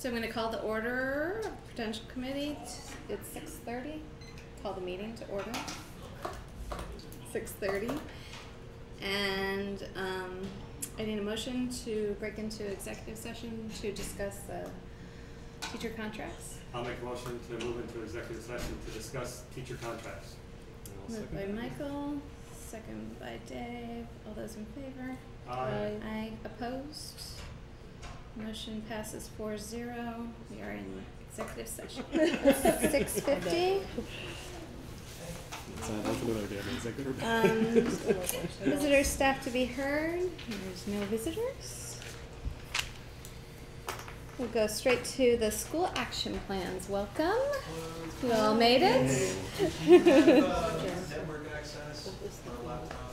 So I'm going to call the order of Prudential Committee. It's 6:30. Call the meeting to order. 6:30. And I need a motion to break into executive session to discuss teacher contracts. I'll make a motion to move into executive session to discuss teacher contracts. Moved by Michael, second by Dave. All those in favor? Aye. Aye. Opposed? Motion passes 4-0. We are in executive session. 6:50. That's another idea. Executive. Visitor staff to be heard. There's no visitors. We'll go straight to the school action plans. Welcome. You all made it. Network access or laptop.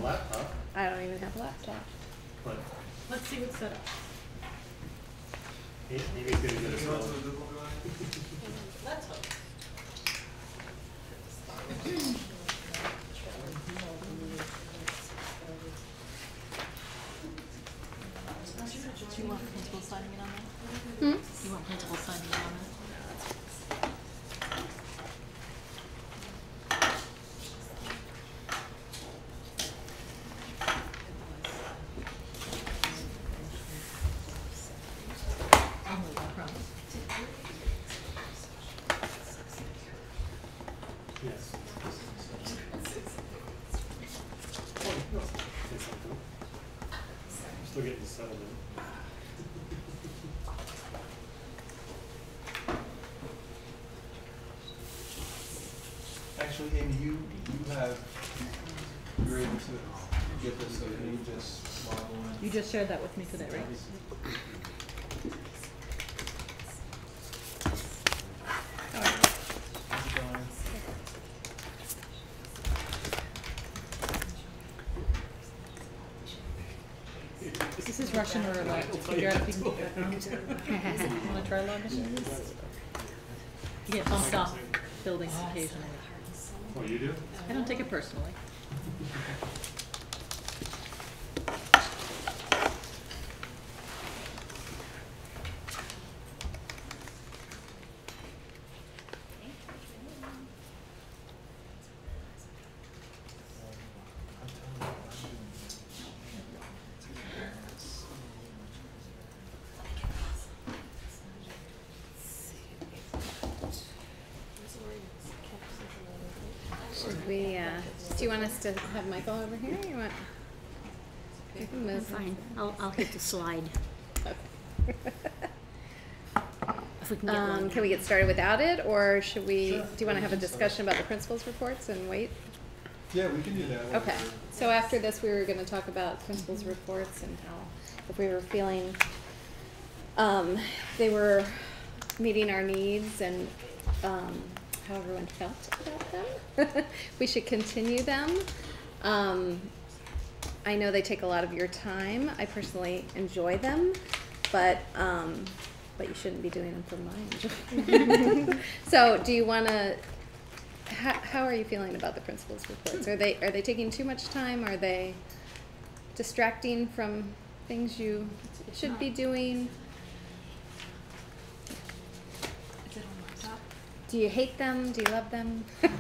Laptop. I don't even have a laptop. But Let's see what's set up. Amy's gonna get us You go all. to the Google Drive? Let's hope. Do you want principal signing in on that? You want principal signing in on that? Yes. I'm still getting settled in. Actually, Amy, you're able to get this, so you just log on. You just shared that with me today, right? How's it going? This is Russian roulette to figure out if you can get back on. Want to try logging? You get bumped off buildings occasionally. Oh, you do? I don't take it personally. Should we, do you want us to have Michael over here? You want? You can move. Fine. I'll hit the slide. Okay. If we can get one. Can we get started without it, or should we? Sure. Do you want to have a discussion about the principal's reports and wait? Yeah, we can do that. Okay. So after this, we were going to talk about principal's reports and how, if we were feeling, they were meeting our needs and how everyone felt about them. We should continue them. I know they take a lot of your time. I personally enjoy them, but you shouldn't be doing them for my enjoyment. So, do you want to? How are you feeling about the principal's reports? Are they taking too much time? Are they distracting from things you should be doing? Is it on laptop? Do you hate them? Do you love them? This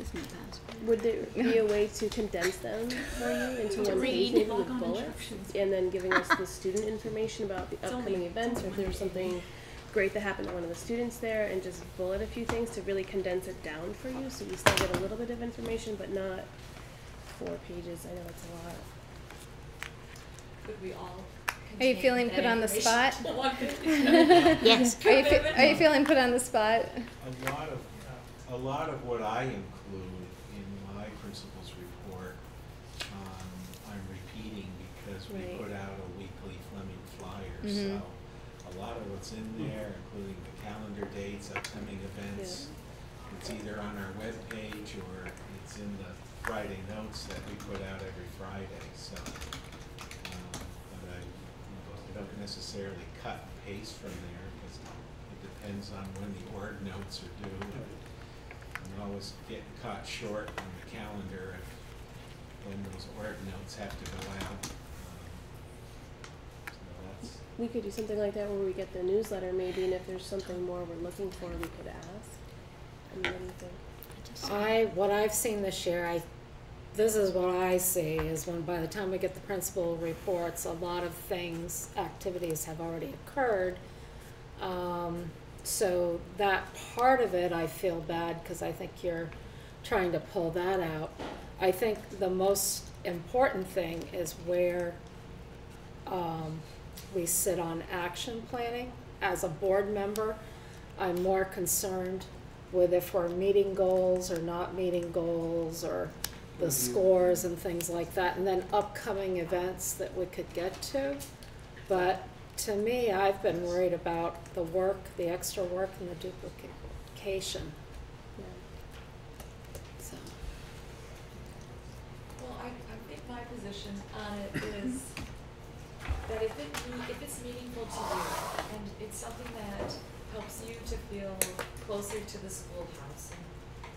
is my passport. Would there be a way to condense them for you into one page, maybe with bullets, and then giving us the student information about the upcoming events, or if there was something great that happened to one of the students there, and just bullet a few things to really condense it down for you, so you still get a little bit of information, but not 4 pages. I know it's a lot. Could we all? Are you feeling put on the spot? Yes. Are you feeling put on the spot? A lot of what I include in my principal's report, I'm repeating because we Right. put out a weekly Fleming flyer. Mhm. So a lot of what's in there, including the calendar dates, upcoming events, it's either on our webpage or it's in the Friday notes that we put out every Friday. So, but I don't necessarily cut and paste from there because it depends on when the org notes are due. I'm always getting caught short on the calendar if when those org notes have to go out. We could do something like that where we get the newsletter maybe, and if there's something more we're looking for, we could ask. I mean, what do you think? What I've seen this year, this is what I see, is when by the time we get the principal reports, a lot of activities have already occurred. So that part of it, I feel bad because I think you're trying to pull that out. I think the most important thing is where we sit on action planning. As a board member, I'm more concerned with if we're meeting goals or not meeting goals, or the scores and things like that, and then upcoming events that we could get to. But to me, I've been worried about the work, the extra work, and the duplication. Yeah. So. Well, I think my position on it is that if it's meaningful to you and it's something that helps you to feel closer to the schoolhouse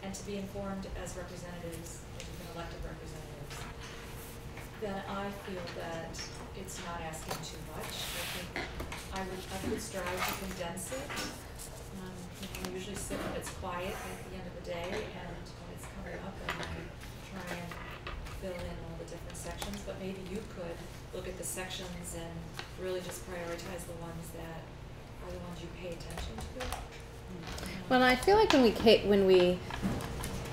and to be informed as representatives, as you've been elected representatives, then I feel that it's not asking too much. I think I would strive to condense it. I usually sit when it's quiet at the end of the day and when it's coming up, and I try and fill in all the different sections, but maybe you could look at the sections and really just prioritize the ones that are the ones you pay attention to. Well, I feel like when we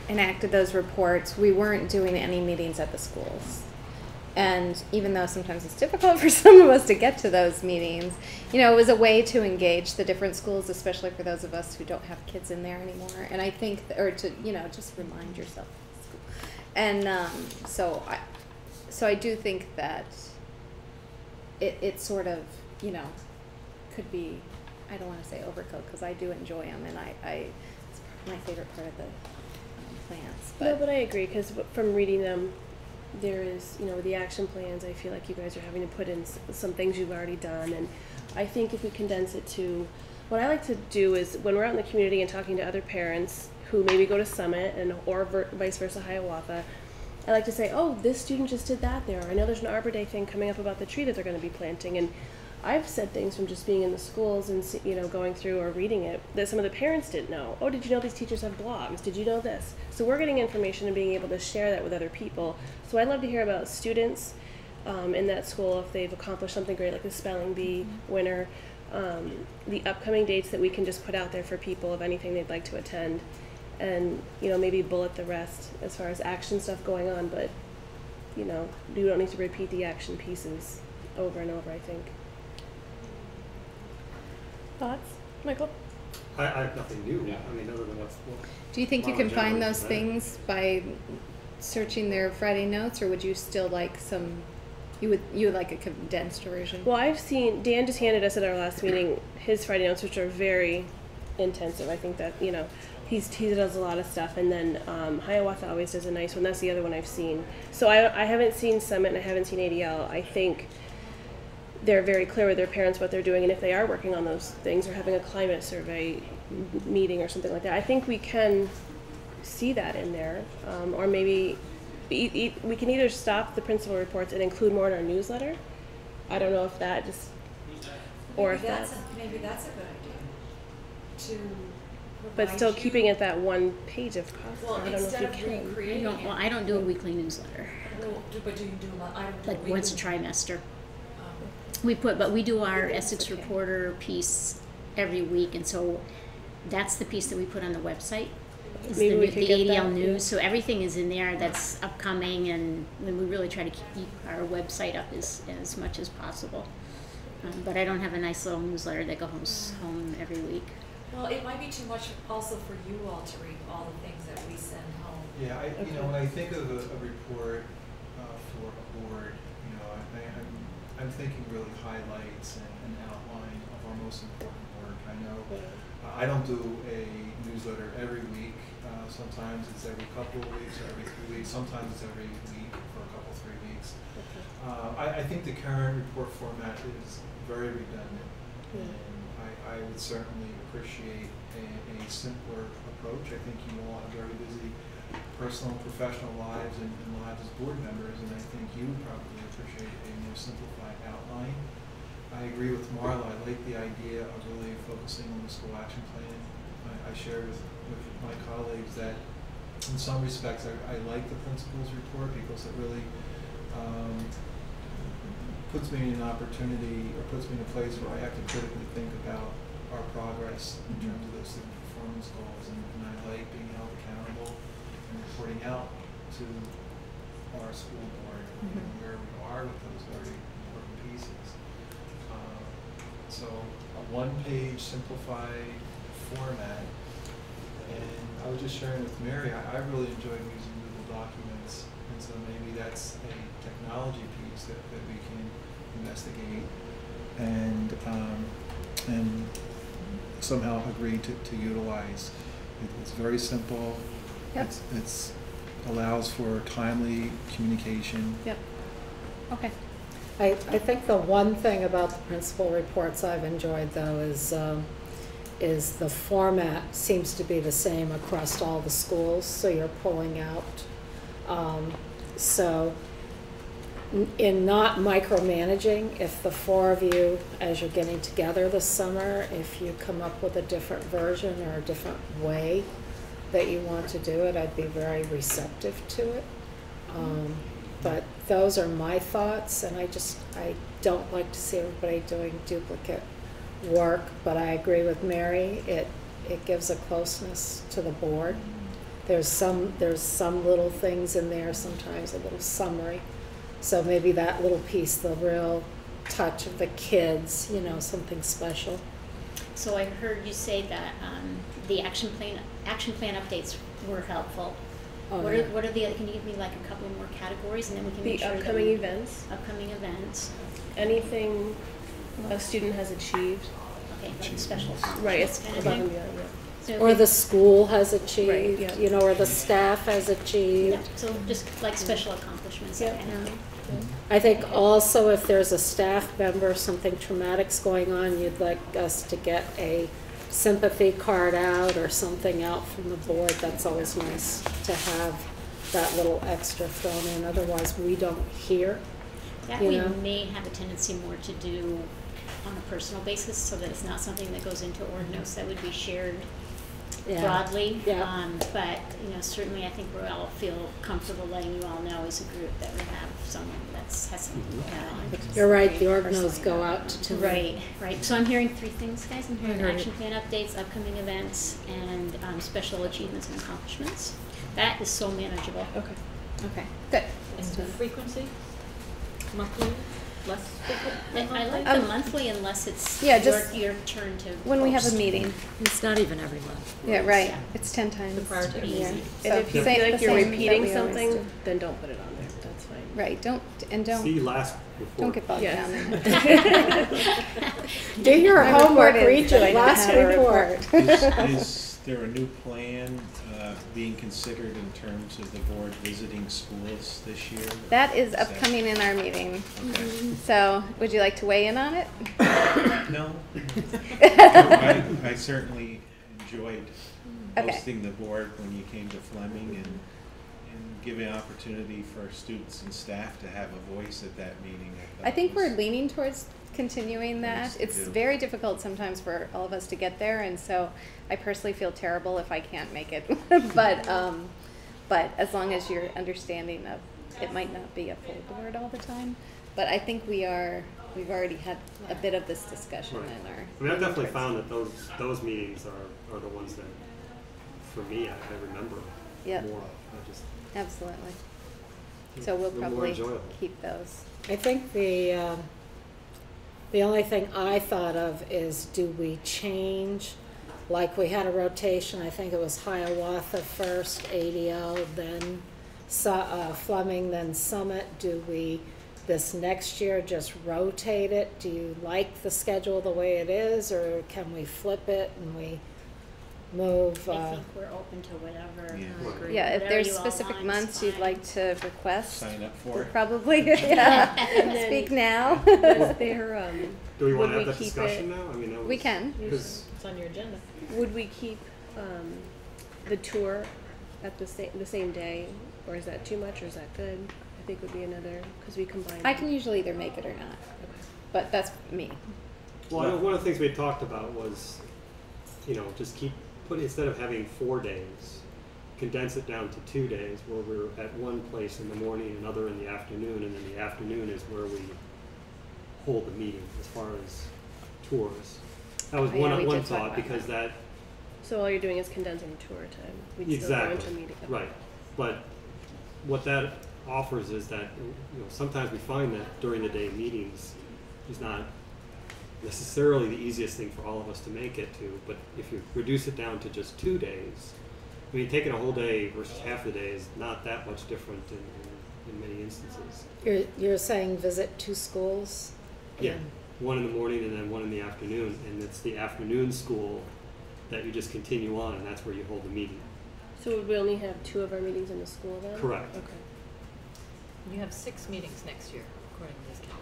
enacted those reports, we weren't doing any meetings at the schools. And even though sometimes it's difficult for some of us to get to those meetings, you know, it was a way to engage the different schools, especially for those of us who don't have kids in there anymore. And I think, or to, you know, just remind yourself of school. And so I do think that it sort of, you know, could be, I don't want to say overkill because I do enjoy them, and it's my favorite part of the plans. No, but I agree, because from reading them, there is, you know, the action plans, I feel like you guys are having to put in some things you've already done, and I think if we condense it to, what I like to do is when we're out in the community and talking to other parents who maybe go to Summit or vice versa Hiawatha, I like to say, oh, this student just did that there. I know there's an Arbor Day thing coming up about the tree that they're going to be planting, and I've said things from just being in the schools and, you know, going through or reading it that some of the parents didn't know. Oh, did you know these teachers have blogs? Did you know this? So we're getting information and being able to share that with other people. So I'd love to hear about students in that school if they've accomplished something great, like the spelling bee winner, the upcoming dates that we can just put out there for people of anything they'd like to attend, and, you know, maybe bullet the rest as far as action stuff going on. But, you know, you don't need to repeat the action pieces over and over, I think. Thoughts, Michael? I have nothing new. I mean, other than what's. Do you think you can find those things by searching their Friday notes, or would you still like some? You would like a condensed version? Well, I've seen Dan just handed us at our last meeting his Friday notes, which are very intensive. I think that, you know, he does a lot of stuff, and then Hiawatha always does a nice one. That's the other one I've seen. So I haven't seen Summit and I haven't seen ADL. I think they're very clear with their parents what they're doing, and if they are working on those things or having a climate survey meeting or something like that, I think we can see that in there, or maybe we can either stop the principal reports and include more in our newsletter. I don't know if that just, or if that's maybe that's a good idea. To but still keeping it that one page if possible. Well, I don't know if instead you of can. recreating it. Well, I don't do a weekly newsletter, But do you do I don't do like a once a weekly- trimester. But we do our Essex Reporter piece every week, and so that's the piece that we put on the website. Is Maybe we the could get ADL that, news, yeah. so everything is in there that's upcoming, and when we really try to keep our website up as much as possible. But I don't have a nice little newsletter that goes home every week. Well, it might be too much also for you all to read all the things that we send home. Yeah, you know, when I think of a report for a board, you know, I'm thinking really highlights and an outline of our most important work. I know I don't do a newsletter every week. Sometimes it's every couple of weeks or every 3 weeks. Sometimes it's every week for a couple, 3 weeks. I think the current report format is very redundant, and I would certainly appreciate a simpler approach. I think you all have very busy personal and professional lives and lives as board members, and I think you would probably appreciate a more simplified outline. I agree with Marla. I like the idea of really focusing on the school action plan. I share with my colleagues that in some respects I like the principal's report because it really puts me in an opportunity, or puts me in a place where I have to critically think about our progress in terms of those student performance goals, and I like being held accountable and reporting out to our school board where we are with those very important pieces. So a one-page simplified format, and I was just sharing with Mary, I really enjoyed using Google Documents, and so maybe that's a technology piece that we can investigate and somehow agree to utilize. It's very simple. Yep. It's allows for timely communication. Yep. Okay. I think the one thing about the principal reports I've enjoyed, though, is the format seems to be the same across all the schools, so you're pulling out. So in not micromanaging, if the four of you, as you're getting together this summer, if you come up with a different version or a different way that you want to do it, I'd be very receptive to it. But those are my thoughts, and I don't like to see everybody doing duplicate work, but I agree with Mary. It gives a closeness to the board. There's some little things in there, sometimes a little summary. So maybe that little piece, the real touch of the kids, something special. So I heard you say that the action plan updates were helpful. Oh, What are the other? Can you give me like a couple more categories, and then we can make The sure upcoming that events, upcoming events. anything a student has achieved. Okay, like special. Right, it's kind of above thing. and beyond, yeah. So Or the school has achieved, Right, yeah. or the staff has achieved. yeah, so just like special accomplishments, that Yep. kind of thing. I think also if there's a staff member, something traumatic's going on, you'd like us to get a sympathy card out or something out from the board. That's always nice to have that little extra thrown in, otherwise we don't hear. That You we know? may have a tendency more to do on a personal basis, so that it's not something that goes into ordinance that would be shared Yeah. broadly. Yeah. But certainly I think we all feel comfortable letting you all know as a group that we have someone has something to add on. You're right, the organelles go out to two. Right. So I'm hearing three things, guys. I'm hearing heard action plan updates, upcoming events, and special achievements and accomplishments. That is so manageable. Okay. Okay. Good. And frequency? Monthly? Less frequent? I like the monthly unless it's Yeah, just your turn to when we have a post. meeting. It's not even every month. Yeah, right. Yeah. It's 10 times. The prior to Yeah. easy. So And if you same- feel like the you're same that repeating we always something, do. then don't put it on there. That's fine. Right. Don't See last report. don't get bogged Yes. down in it. Do your My homework, report is read your that I don't last have a report. Is there a new plan being considered in terms of the board visiting schools this year? That is that- upcoming in our meeting. Okay. So, would you like to weigh in on it? No. I certainly enjoyed Okay. hosting the board when you came to Fleming and giving opportunity for students and staff to have a voice at that meeting. I think we're was- leaning towards continuing that. Yes, It's yeah. very difficult sometimes for all of us to get there, and so I personally feel terrible if I can't make it. But as long as you're understanding of it might not be a full board all the time. But I think we've already had a bit of this discussion Right. in our. I mean, I've definitely found that those meetings are the ones that, for me, I remember Yep. more. I just Absolutely. So we'll they're more probably enjoyable. keep those. I think the only thing I thought of is, do we change, like we had a rotation, I think it was Hiawatha first, ADL, then Fleming, then Summit. Do we, this next year, just rotate it? Do you like the schedule the way it is, or can we flip it and we move? I think we're open to whatever. Yeah. Right. Yeah, if Whatever there's you all specific want is months you'd fine. like to request, Sign up for we'll it. probably, yeah, And then- speak now. Was there, Do we want would to have we that keep discussion it- now? I mean, that We was- can. Because It's on your agenda. would we keep the tour at the same day, or is that too much, or is that good? I think would be another, because we combine. I can usually either make it or not. but that's me. Well, I know one of the things we had talked about was, just instead of having 4 days, condense it down to 2 days where we're at one place in the morning, another in the afternoon, and then the afternoon is where we hold the meeting as far as tours. That was Oh, yeah, we one did talk thought, about because that, So all you're doing is condensing tour time. We'd still go into a meeting. Okay. right. But what that offers is that, sometimes we find that during the day meetings is not necessarily the easiest thing for all of us to make it to, but if you reduce it down to just 2 days, I mean, taking a whole day versus half the day is not that much different in many instances. You're saying visit 2 schools? Yeah, one in the morning and then one in the afternoon, and it's the afternoon school that you just continue on, and that's where you hold the meeting. So would we only have 2 of our meetings in the school then? Correct. Okay. You have 6 meetings next year, according to this calendar.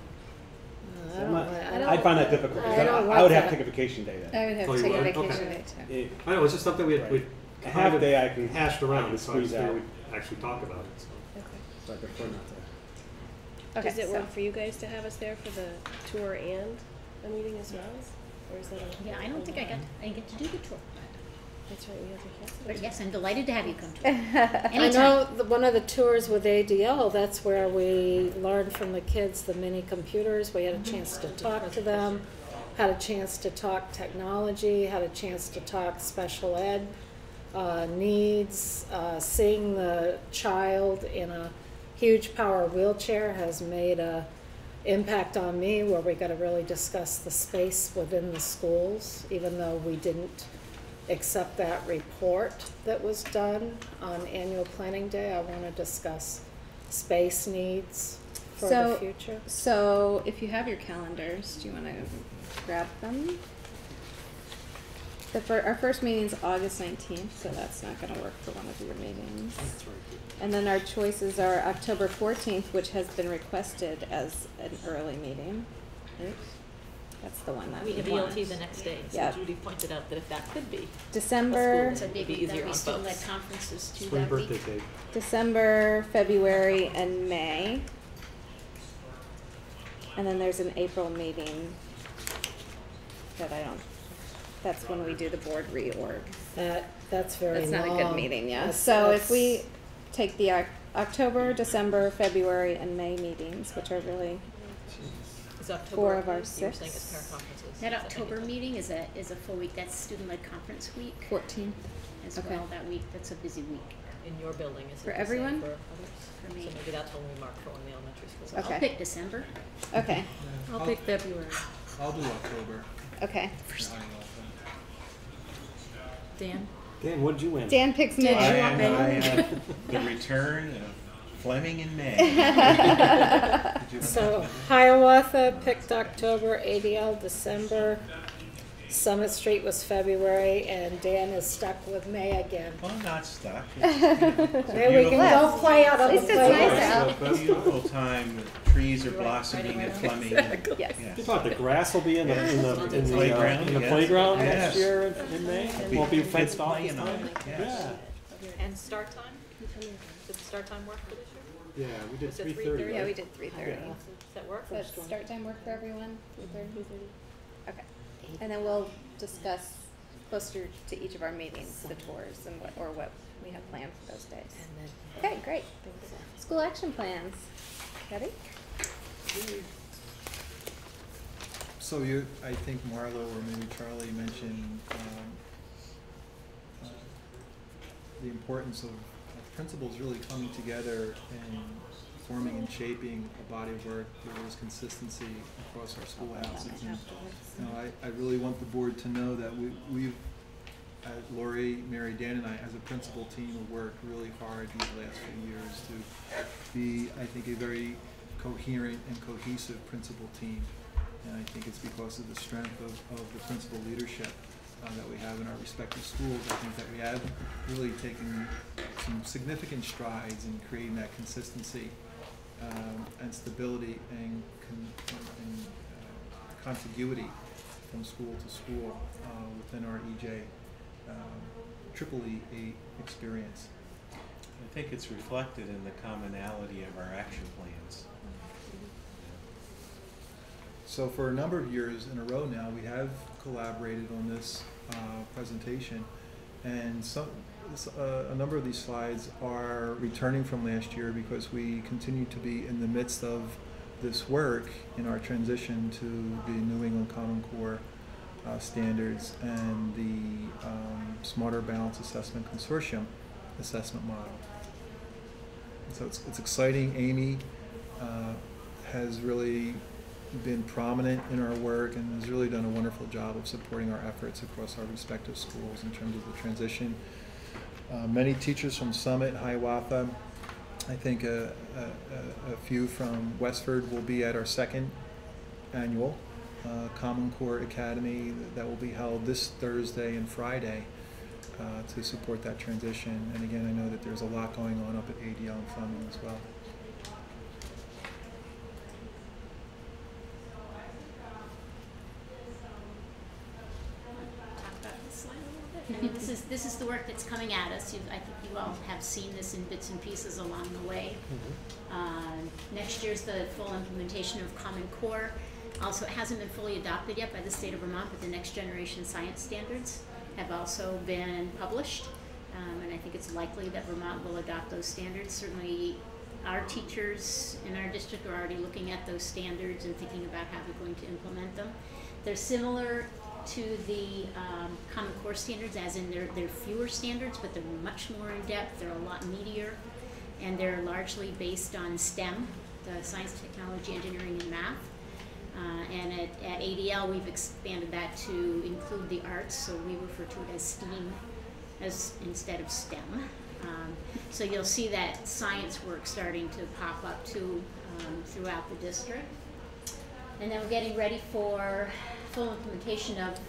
I'd find that difficult. I don't I want would have that. to take a vacation day then. I would have Oh, to you take a would? vacation Okay. day too. I know, it's just something we Right. kind Half of day I can hashed around, so I squeeze just figured out. we'd actually talk about it, so. So I prefer not to. Okay, Does it so- work for you guys to have us there for the tour and a meeting as well? Or is that a... Yeah, I don't think I didn't get to do the tour. That's right, we have to cancel But it. yes, I'm delighted to have you come to it. I Anytime. know one of the tours with ADL, that's where we learned from the kids the mini computers. We had a chance to talk to them, had a chance to talk technology, had a chance to talk special ed needs. Seeing the child in a huge power wheelchair has made a impact on me, where we got to really discuss the space within the schools, even though we didn't accept that report that was done on annual planning day. I want to discuss space needs for the future. So if you have your calendars, do you want to grab them? Our first meeting is August 19th, so that's not going to work for one of your meetings. That's right. And then our choices are October 14th, which has been requested as an early meeting. Oops. That's the one that We we have want. ELT the next day, so Yep. Judy pointed out that if that could be December, So big, Be easier there'll be on student-led folks. conferences too Spring that week. birthday cake. December, February, and May. And then there's an April meeting that that's when we do the board reorg. That's very That's not a good meeting, yeah. That's- So if that's- we take the October, December, February, and May meetings, which are really Is October, 4 of our you're saying 6. it's parent conferences. That Is October right? meeting is a full week. That's student-led conference week 14th. as Okay. well that week. That's a busy week. In your building, is it For the same everyone? for others? For me. So maybe that's when we mark for one of the elementary schools. So Okay. I'll pick December. Okay, Yeah, I'll pick February. I'll do October. okay. Dan? Dan, what did you win? Dan picks May. The return of Fleming in May. So Hiawatha picked October, ADL December, Summit Street was February, and Dan is stuck with May again. Well, I'm not stuck. Maybe we can go play out on the At least it's nice playground. out. It's a beautiful time, the trees are blossoming at Fleming. Yes. You thought the grass will be in the Playground, yes. playground Yes. next year in May? There'll Won't be kids fenced off playing this on time? it, yes. Yeah. And start time? Did the start time work for this year? Yeah, we did Was it 3:30. 3:30? Yeah, we did 3:30. Yeah. Does that work? Does start time work for everyone? 3:30? Okay. And then we'll discuss closer to each of our meetings, the tours and what we have planned for those days. Okay, great. School action plans. Ready? So I think Marlo or maybe Charlie mentioned the importance of principals really coming together and forming and shaping a body of work where there's consistency across our schoolhouses. And I really want the board to know that we've Lori, Mary, Dan, and I, as a principal team, have worked really hard these last few years to be, I think, a very coherent and cohesive principal team. And I think it's because of the strength of the principal leadership that we have in our respective schools. I think that we have really taken some significant strides in creating that consistency and stability and contiguity from school to school within our EJ triple E experience. I think it's reflected in the commonality of our action plans. So for a number of years in a row now, we have collaborated on this presentation, and a number of these slides are returning from last year because we continue to be in the midst of this work in our transition to the New England Common Core standards and the Smarter Balance Assessment Consortium assessment model. And so it's exciting. Amy has really been prominent in our work and has really done a wonderful job of supporting our efforts across our respective schools in terms of the transition. Many teachers from Summit, Hiawatha, I think a few from Westford will be at our second annual Common Core Academy that will be held this Thursday and Friday to support that transition. And again, I know that there's a lot going on up at ADL and Fleming as well. I mean, this is the work that's coming at us. I think you all have seen this in bits and pieces along the way. Next year's the full implementation of Common Core. Also, it hasn't been fully adopted yet by the state of Vermont, but the next generation science standards have also been published. And I think it's likely that Vermont will adopt those standards. Certainly, our teachers in our district are already looking at those standards and thinking about how they're going to implement them. They're similar to the Common Core standards, as in they're fewer standards, but they're much more in depth. They're a lot meatier, and they're largely based on STEM, the science, technology, engineering, and math. And at ADL, we've expanded that to include the arts, so we refer to it as STEAM instead of STEM. So you'll see that science work starting to pop up too throughout the district. And then we're getting ready for full implementation of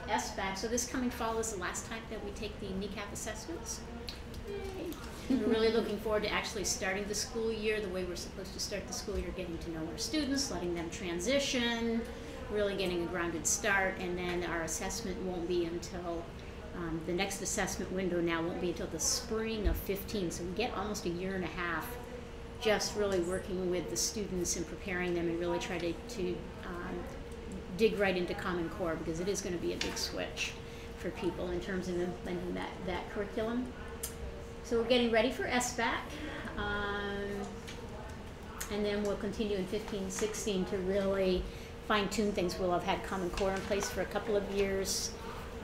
SBAC. So this coming fall is the last time that we take the NECAP assessments. Yay. We're really looking forward to actually starting the school year the way we're supposed to start the school year, getting to know our students, letting them transition, really getting a grounded start, and then our assessment won't be until, the next assessment window now won't be until the spring of 15, so we get almost a year and a half just really working with the students and preparing them and really try to dig right into Common Core, because it is going to be a big switch for people in terms of implementing that curriculum. So we're getting ready for SBAC, and then we'll continue in 15-16 to really fine-tune things. We'll have had Common Core in place for a couple of years,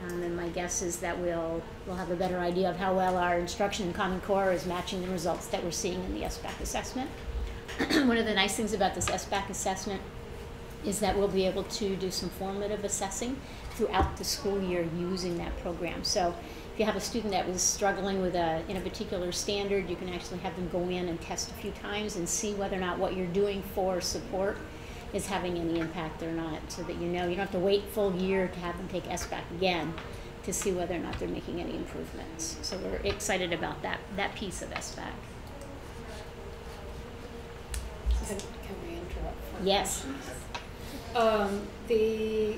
and my guess is that we'll have a better idea of how well our instruction in Common Core is matching the results that we're seeing in the SBAC assessment. One of the nice things about this SBAC assessment is that we'll be able to do some formative assessing throughout the school year using that program. So if you have a student that was struggling with in a particular standard, you can actually have them go in and test a few times and see whether or not what you're doing for support is having any impact or not, so that you know you don't have to wait full year to have them take SBAC again to see whether or not they're making any improvements. So we're excited about that piece of SBAC. Can we interrupt for a Yes. The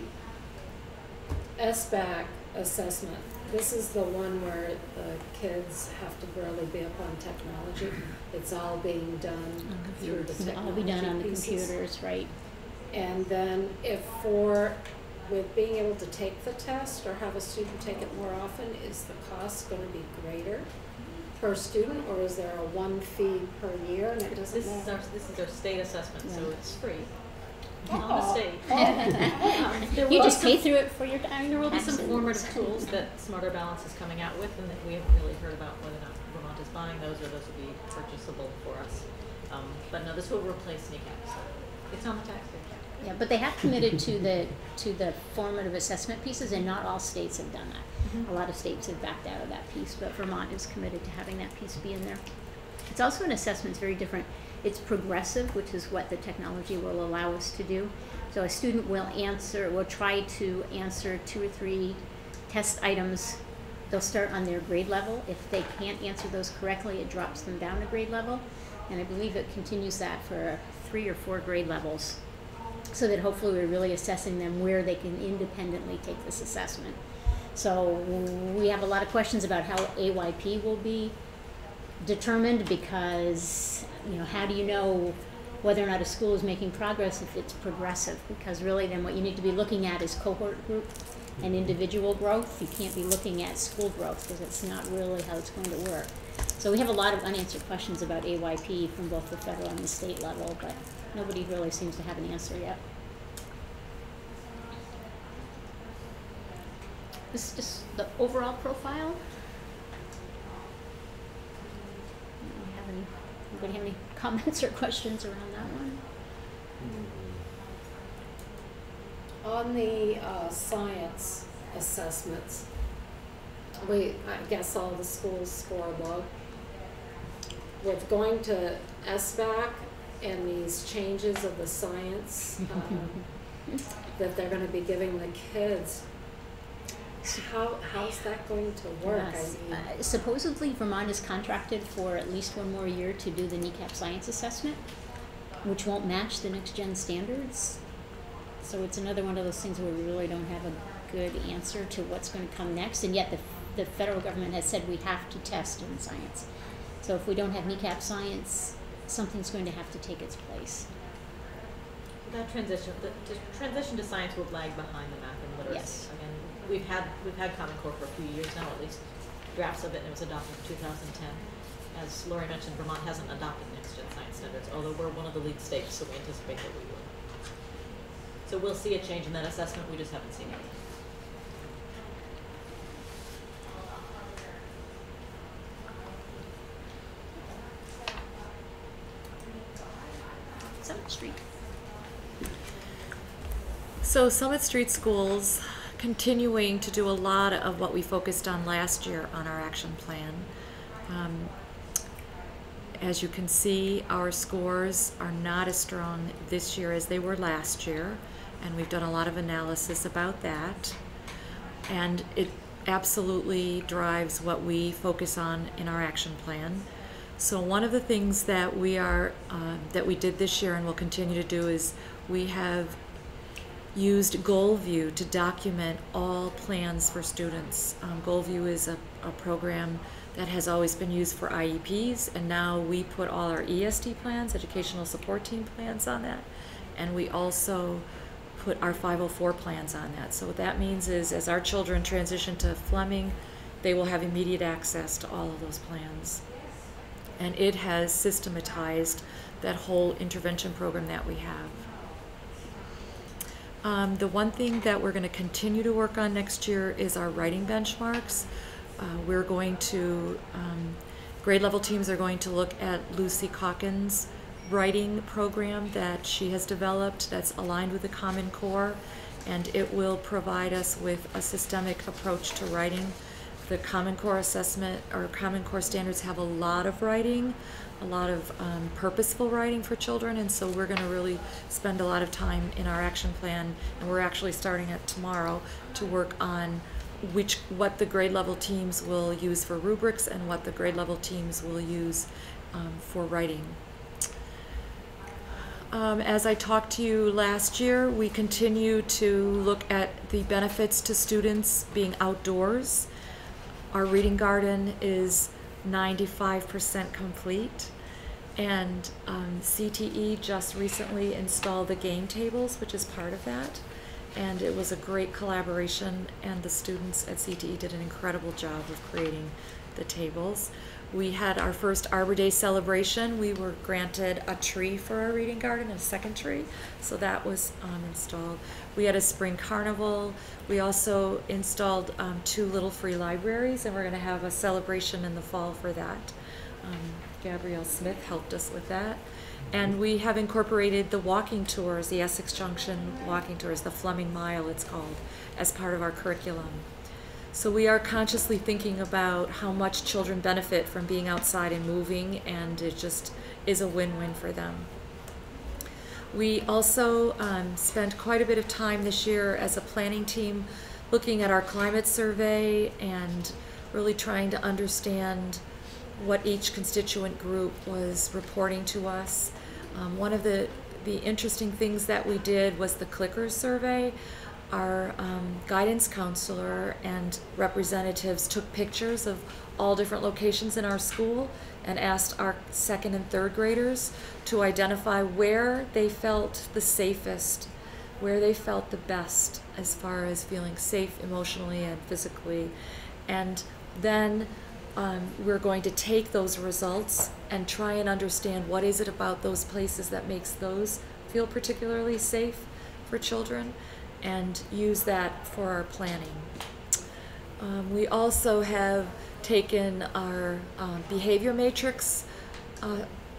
SBAC assessment, this is the one where the kids have to really be up on technology. It's all being done through the technology. It'll all be done on the pieces. computers, right? And then with being able to take the test or have a student take it more often, is the cost going to be greater per student, or is there a one fee per year and it doesn't matter? This is our state assessment, so it's free. Oh. On the state. You just pay through it for your time. There will be some formative tools that Smarter Balance is coming out with, and that we haven't really heard about whether or not Vermont is buying those, or those will be purchasable for us. But no, this will replace NECAP, so it's on the taxpayer. Yeah, but they have committed to the formative assessment pieces, and not all states have done that. Mm-hmm. A lot of states have backed out of that piece, but Vermont is committed to having that piece be in there. It's also an assessment that's very different. It's progressive, which is what the technology will allow us to do. So a student will try to answer 2 or 3 test items. They'll start on their grade level. If they can't answer those correctly, it drops them down to grade level. And I believe it continues that for 3 or 4 grade levels, so that hopefully we're really assessing them where they can independently take this assessment. So we have a lot of questions about how AYP will be determined, because how do you know whether or not a school is making progress if it's progressive, because really then what you need to be looking at is cohort group and individual growth. You can't be looking at school growth because it's not really how it's going to work. So we have a lot of unanswered questions about AYP from both the federal and the state level, but nobody really seems to have an answer yet. This is just the overall profile. Anybody have any comments or questions around that one? On the science assessments, I guess all the schools score low. With going to SBAC and these changes of the science that they're going to be giving the kids, how's that going to work? Yes. I mean, Supposedly Vermont is contracted for at least one more year to do the NECAP science assessment, which won't match the next gen standards. So it's another one of those things where we really don't have a good answer to what's going to come next, and yet the federal government has said we have to test in science. So if we don't have NECAP science, something's going to have to take its place. That transition, the transition to science will lag behind the math and literacy. Yes. Again, we've had Common Core for a few years now, at least drafts of it, and it was adopted in 2010. As Lori mentioned, Vermont hasn't adopted next-gen science standards, although we're one of the lead states, so we anticipate that we will. So we'll see a change in that assessment, we just haven't seen it. 7th Street. So Summit Street Schools continuing to do a lot of what we focused on last year on our action plan. As you can see, our scores are not as strong this year as they were last year, and we've done a lot of analysis about that. And it absolutely drives what we focus on in our action plan. So one of the things that we did this year and will continue to do is we have used GoalView to document all plans for students. GoalView is a program that has always been used for IEPs, and now we put all our EST plans, educational support team plans, on that, and we also put our 504 plans on that. So what that means is as our children transition to Fleming, they will have immediate access to all of those plans. And it has systematized that whole intervention program that we have. The one thing that we're going to continue to work on next year is our writing benchmarks. We're going to, grade level teams are going to look at Lucy Calkins' writing program that she has developed that's aligned with the Common Core, and it will provide us with a systemic approach to writing. The Common Core assessment or Common Core standards have a lot of writing, a lot of purposeful writing for children, and so we're going to really spend a lot of time in our action plan, and we're actually starting it tomorrow to work on what the grade level teams will use for rubrics and what the grade level teams will use for writing. As I talked to you last year, we continue to look at the benefits to students being outdoors. Our reading garden is 95% complete, and CTE just recently installed the game tables, which is part of that, and it was a great collaboration, and the students at CTE did an incredible job of creating the tables. We had our first Arbor Day celebration. We were granted a tree for our reading garden, a second tree, so that was installed. We had a spring carnival. We also installed 2 little free libraries, and we're going to have a celebration in the fall for that. Gabrielle Smith helped us with that. And we have incorporated the walking tours, the Essex Junction walking tours, the Fleming Mile it's called, as part of our curriculum. So we are consciously thinking about how much children benefit from being outside and moving, and it just is a win-win for them. We also spent quite a bit of time this year as a planning team looking at our climate survey and really trying to understand what each constituent group was reporting to us. One of the interesting things that we did was the clickers survey. our guidance counselor and representatives took pictures of all different locations in our school and asked our second and third graders to identify where they felt the safest, where they felt the best as far as feeling safe emotionally and physically. And then we're going to take those results and try and understand what is it about those places that makes those feel particularly safe for children, and use that for our planning. We also have taken our behavior matrix.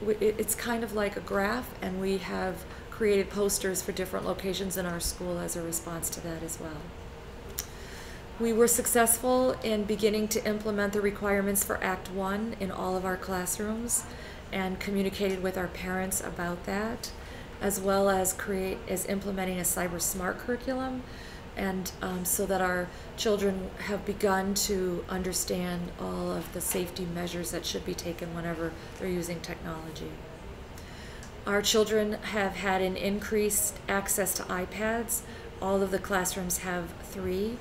It's kind of like a graph, and we have created posters for different locations in our school as a response to that as well. We were successful in beginning to implement the requirements for Act 1 in all of our classrooms and communicated with our parents about that, as well as implementing a cyber smart curriculum, and so that our children have begun to understand all of the safety measures that should be taken whenever they're using technology. Our children have had an increased access to iPads. All of the classrooms have 3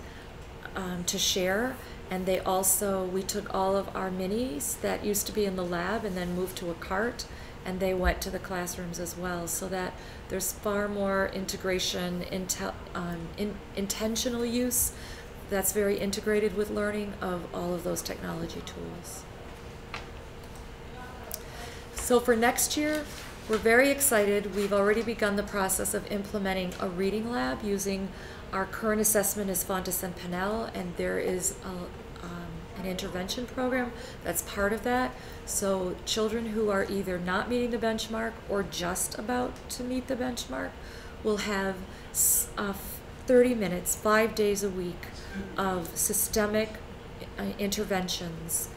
to share, and we took all of our minis that used to be in the lab and then moved to a cart, and they went to the classrooms as well, so that there's far more integration, intentional use that's very integrated with learning of all of those technology tools. So for next year, we're very excited. We've already begun the process of implementing a reading lab using our current assessment is Fontes and Pinnell, and there is an intervention program that's part of that. So children who are either not meeting the benchmark or just about to meet the benchmark will have 30 minutes, 5 days a week of systemic interventions.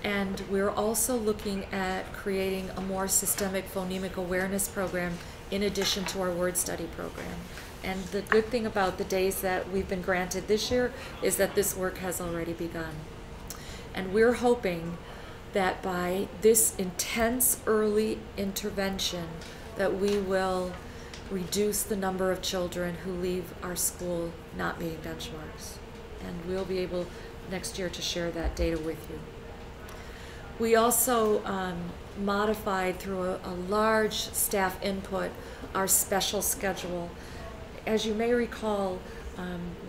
And we're also looking at creating a more systemic phonemic awareness program in addition to our word study program. And the good thing about the days that we've been granted this year is that this work has already begun. And we're hoping that by this intense early intervention that we will reduce the number of children who leave our school not meeting benchmarks. And we'll be able next year to share that data with you. We also modified through a large staff input our special schedule. As you may recall,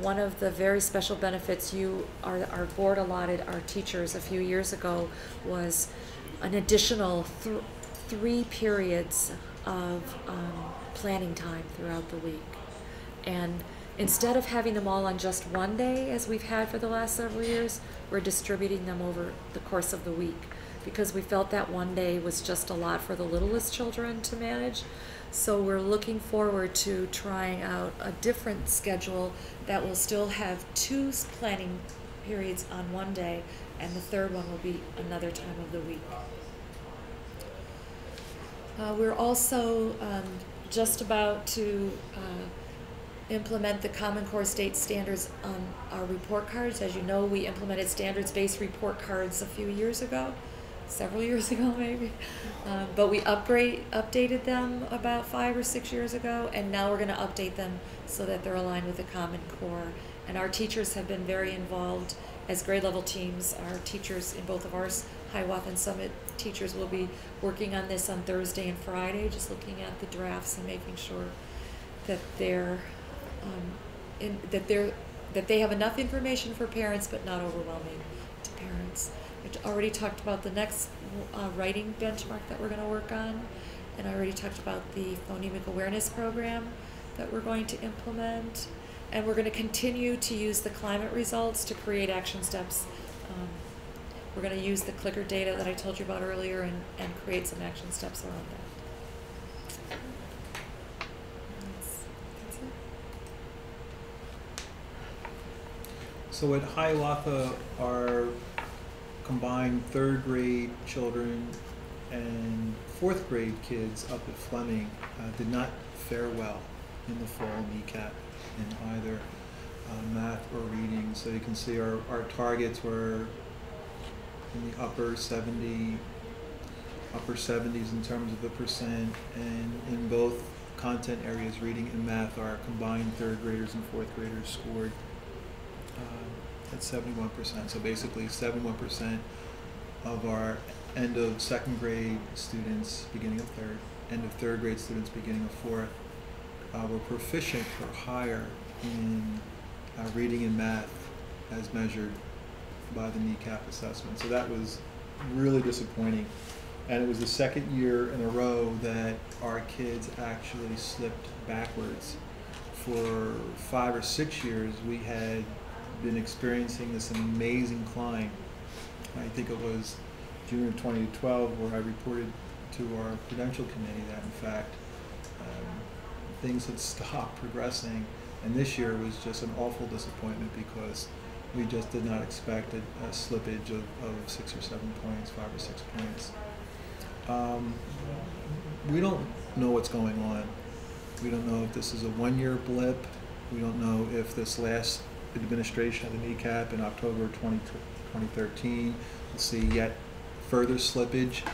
one of the very special benefits our board allotted our teachers a few years ago was an additional 3 periods of planning time throughout the week. And instead of having them all on just one day, as we've had for the last several years, we're distributing them over the course of the week, because we felt that one day was just a lot for the littlest children to manage. So we're looking forward to trying out a different schedule that will still have 2 planning periods on one day, and the third one will be another time of the week. We're also just about to implement the Common Core state standards on our report cards. As you know, we implemented standards-based report cards a few years ago. Several years ago maybe, but we updated them about 5 or 6 years ago, and now we're going to update them so that they're aligned with the Common Core. And our teachers have been very involved as grade level teams. Our teachers in both of ours, Hiawatha and Summit teachers, will be working on this on Thursday and Friday, just looking at the drafts and making sure that that they have enough information for parents but not overwhelming to parents. I already talked about the next writing benchmark that we're going to work on, and I already talked about the phonemic awareness program that we're going to implement, and we're going to continue to use the climate results to create action steps. We're going to use the clicker data that I told you about earlier and create some action steps around that. That's it. So at Hiawatha, our combined 3rd grade children and 4th grade kids up at Fleming did not fare well in the fall NECAP in either math or reading. So you can see our targets were in the upper 70s in terms of the percent, and in both content areas, reading and math, our combined third graders and fourth graders scored at 71%. So basically 71% of our end of second grade students, beginning of third, end of third grade students, beginning of fourth, were proficient or higher in reading and math as measured by the NECAP assessment. So that was really disappointing. And it was the second year in a row that our kids actually slipped backwards. For 5 or 6 years, we had been experiencing this amazing climb. I think it was June of 2012 where I reported to our Prudential committee that, in fact, things had stopped progressing. And this year was just an awful disappointment because we just did not expect a slippage of 6 or 7 points, 5 or 6 points. We don't know what's going on. We don't know if this is a one-year blip. We don't know if this last administration of the NECAP in October 2013 will see yet further slippage.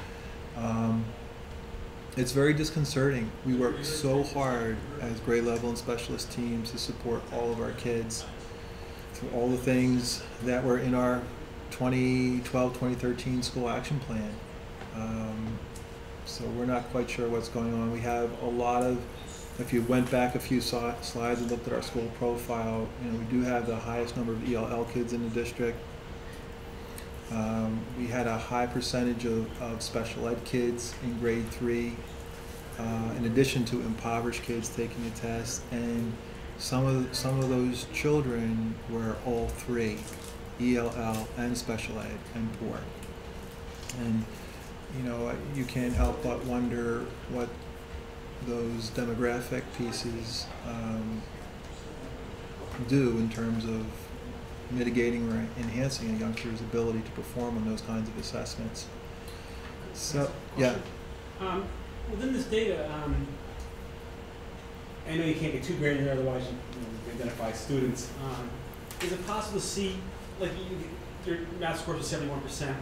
It's very disconcerting. We work so hard as grade level and specialist teams to support all of our kids through all the things that were in our 2012-2013 school action plan. So we're not quite sure what's going on. We have a lot of, if you went back a few slides and looked at our school profile, we do have the highest number of ELL kids in the district. We had a high percentage of special ed kids in grade 3, in addition to impoverished kids taking the test, and some of those children were all 3, ELL and special ed and poor. And you can't help but wonder what those demographic pieces do in terms of mitigating or enhancing a youngster's ability to perform on those kinds of assessments. So, yeah. Within this data, I know you can't get too granular, otherwise you identify students. Is it possible to see, like your math scores are 71%?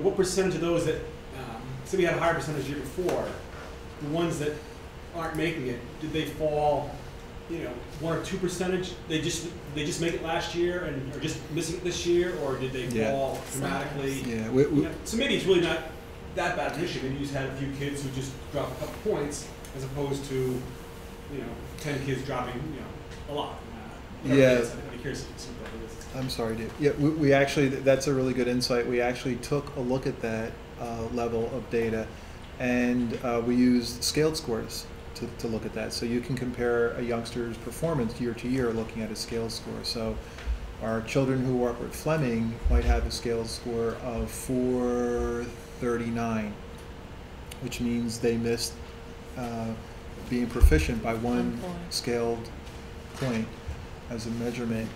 What percentage of those that, say we had a higher percentage the year before, the ones that aren't making it, did they fall, 1 or 2 percentage? They just make it last year and are just missing it this year, or did they fall dramatically? Yeah. So maybe it's really not that bad of an issue. Maybe you just had a few kids who just dropped a couple points, as opposed to 10 kids dropping a lot. Yeah. I'd be curious to see what that is. I'm sorry, Dave. Yeah, we actually, that's a really good insight. We actually took a look at that level of data, and we used scaled scores to look at that. So you can compare a youngster's performance year to year looking at a scaled score. So our children who work with Fleming might have a scaled score of 439, which means they missed being proficient by one scaled point as a measurement.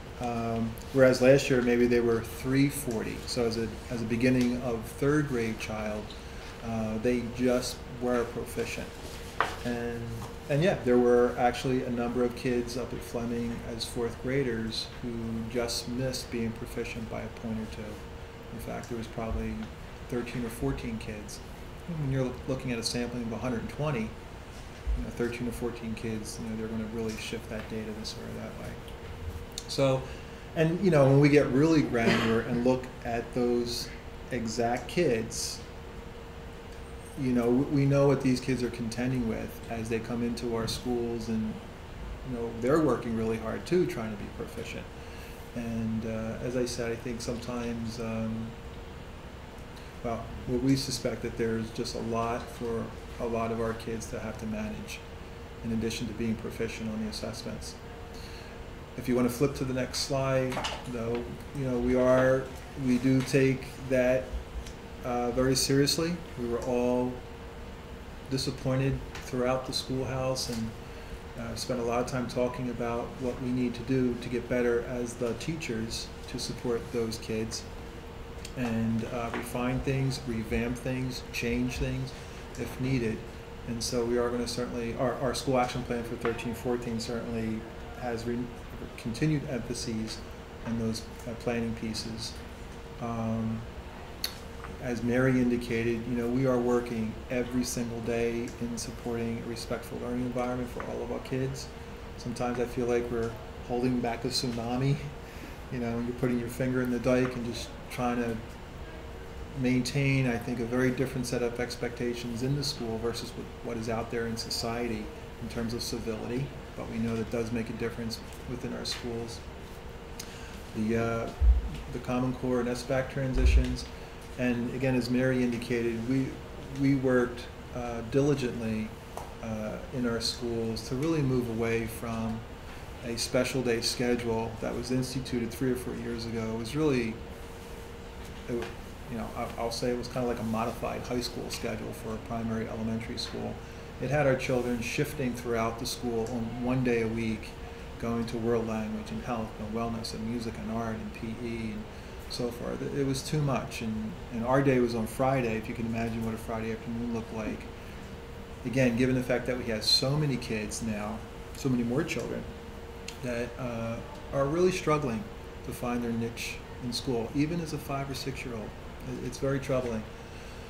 Whereas last year maybe they were 340. So as a beginning of third grade child, they just were proficient. And yeah, there were actually a number of kids up at Fleming as fourth graders who just missed being proficient by a point or 2. In fact, there was probably 13 or 14 kids. When you're looking at a sampling of 120, 13 or 14 kids, they're going to really shift that data this way or that way. So, and when we get really granular and look at those exact kids, we know what these kids are contending with as they come into our schools, and they're working really hard too, trying to be proficient. And as I said, I think sometimes, we suspect that there's just a lot for a lot of our kids to have to manage, in addition to being proficient on the assessments. If you want to flip to the next slide, though, we do take that very seriously. We were all disappointed throughout the schoolhouse, and spent a lot of time talking about what we need to do to get better as the teachers to support those kids, and refine things, revamp things, change things if needed. And so we are going to certainly, our school action plan for 13-14 certainly has continued emphases on those planning pieces. as Mary indicated, we are working every single day in supporting a respectful learning environment for all of our kids. Sometimes I feel like we're holding back a tsunami, you're putting your finger in the dike and just trying to maintain, I think, a very different set of expectations in the school versus what is out there in society in terms of civility, but we know that does make a difference within our schools. The Common Core and SBAC transitions, and again, as Mary indicated, we worked diligently in our schools to really move away from a special day schedule that was instituted 3 or 4 years ago. It was really, I'll say it was kind of like a modified high school schedule for a primary elementary school. It had our children shifting throughout the school on 1 day a week, going to world language and health and wellness and music and art and PE and so forth. It was too much, and our day was on Friday, if you can imagine what a Friday afternoon looked like. Again, given the fact that we have so many kids now, so many more children, that are really struggling to find their niche in school, even as a 5 or 6 year old. It's very troubling.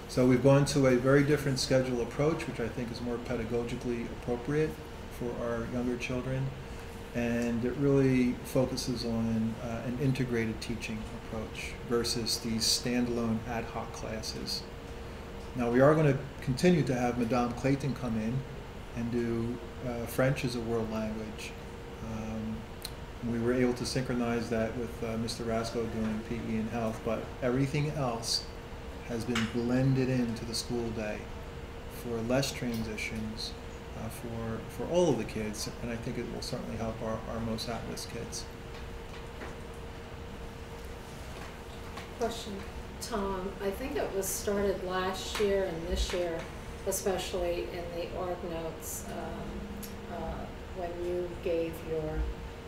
So we've gone to a very different schedule approach, which I think is more pedagogically appropriate for our younger children, and it really focuses on an integrated teaching approach versus these standalone ad hoc classes. Now we are going to continue to have Madame Clayton come in and do French as a world language. We were able to synchronize that with Mr. Rasco doing PE and health, but everything else has been blended into the school day for less transitions for all of the kids, and I think it will certainly help our most at-risk kids. Question, Tom. I think it was started last year and this year, especially in the org notes, when you gave your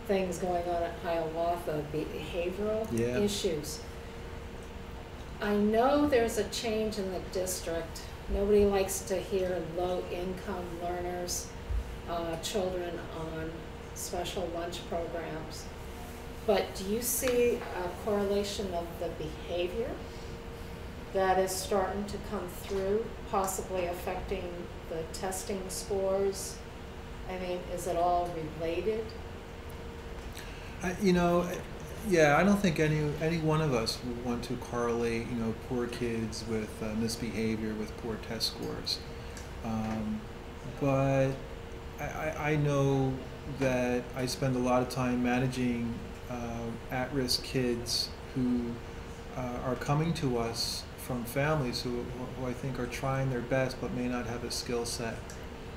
things going on at Hiawatha, behavioral issues. I know there's a change in the district. Nobody likes to hear low-income learners, children on special lunch programs. But do you see a correlation of the behavior that is starting to come through, possibly affecting the testing scores? I mean, is it all related? Yeah, I don't think any one of us would want to correlate, poor kids with misbehavior with poor test scores. But I know that I spend a lot of time managing at-risk kids who are coming to us from families who I think are trying their best but may not have a skill set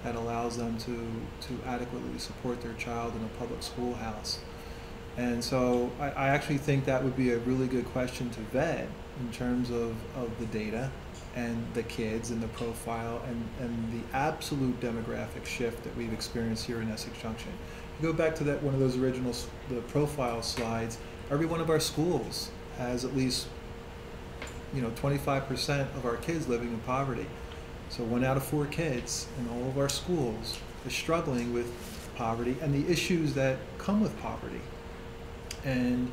that allows them to adequately support their child in a public schoolhouse. And so I actually think that would be a really good question to vet in terms of the data and the kids and the profile and the absolute demographic shift that we've experienced here in Essex Junction. You go back to that one of those original the profile slides, every one of our schools has at least 25% of our kids living in poverty. So 1 out of 4 kids in all of our schools is struggling with poverty and the issues that come with poverty. And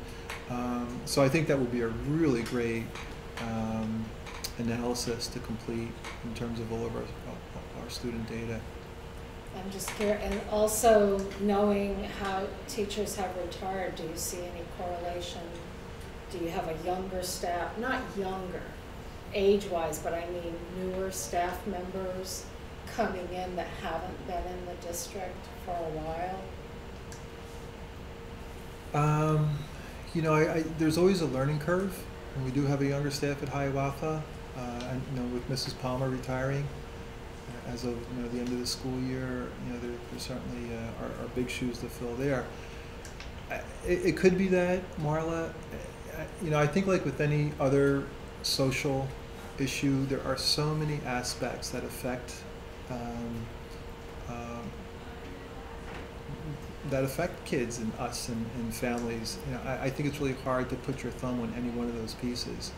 so I think that would be a really great analysis to complete in terms of all of our student data. I'm just curious, and also knowing how teachers have retired, do you see any correlation? Do you have a younger staff, not younger age-wise, but I mean newer staff members coming in that haven't been in the district for a while? There's always a learning curve, and we do have a younger staff at Hiawatha, and with Mrs. Palmer retiring as of the end of the school year, there certainly are big shoes to fill there. It could be that, Marla. I think like with any other social issue, there are so many aspects that affect kids and us and families. I think it's really hard to put your thumb on any one of those pieces.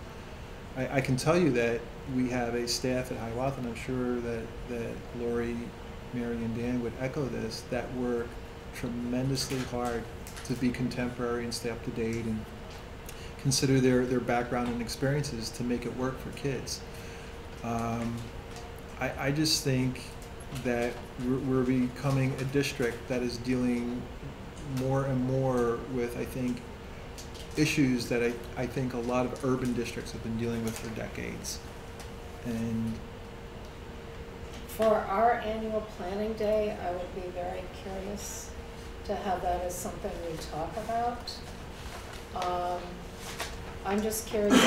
I can tell you that we have a staff at Hiawatha, and I'm sure that Lori, Mary, and Dan would echo this, that work tremendously hard to be contemporary and stay up to date and consider their background and experiences to make it work for kids. I just think that we're becoming a district that is dealing more and more with, I think, issues that I think a lot of urban districts have been dealing with for decades. And For our annual planning day, I would be very curious to have that as something we talk about. I'm just curious.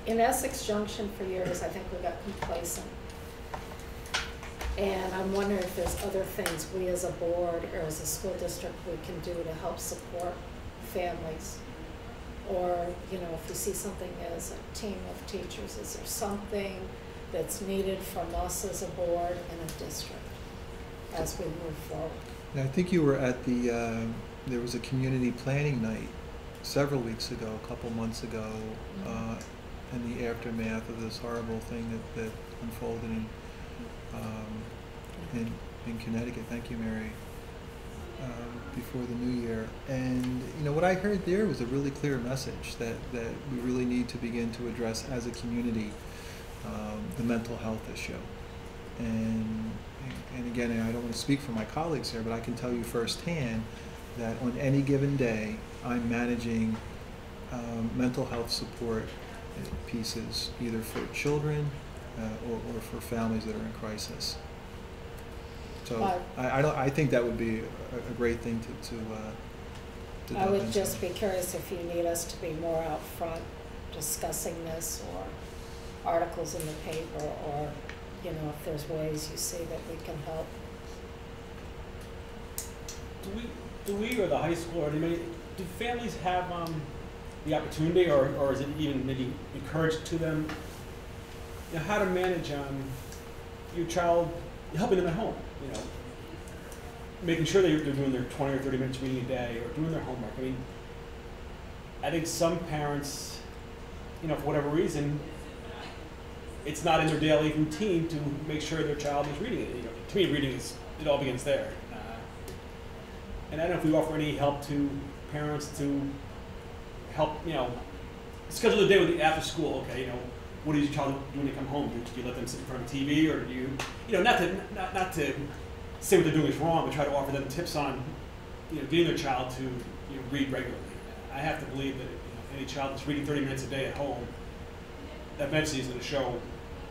In Essex Junction for years, I think we got complacent. And I'm wondering if there's other things we as a board or as a school district we can do to help support families. Or, you know, if you see something as a team of teachers, is there something that's needed from us as a board and a district as we move forward? I think you were at the, there was a community planning night several weeks ago, a couple months ago, in the aftermath of this horrible thing that unfolded in Connecticut. Thank you, Mary. Before the new year. And you know what I heard there was a really clear message that we really need to begin to address as a community the mental health issue. And again, I don't want to speak for my colleagues here, but I can tell you firsthand that on any given day I'm managing mental health support pieces either for children or for families that are in crisis. So I think that would be a great thing to I would into. just be curious if you need us to be more out front discussing this, or articles in the paper, or, you know, if there's ways you see that we can help. Do we or the high school, or do families have the opportunity, or is it even maybe encouraged to them, you know, how to manage your child, helping them at home, you know, making sure they're doing their 20 or 30 minutes reading a day, or doing their homework. I mean, I think some parents, you know, for whatever reason, it's not in their daily routine to make sure their child is reading it. You know, to me, reading it all begins there. And I don't know if we offer any help to parents to help, you know, schedule the day with the after school. Okay, you know, what does your child do when they come home? Do you let them sit in front of TV, or do you know, not to say what they're doing is wrong, but try to offer them tips on, you know, getting their child to, you know, read regularly. I have to believe that, you know, any child that's reading 30 minutes a day at home, eventually is going to show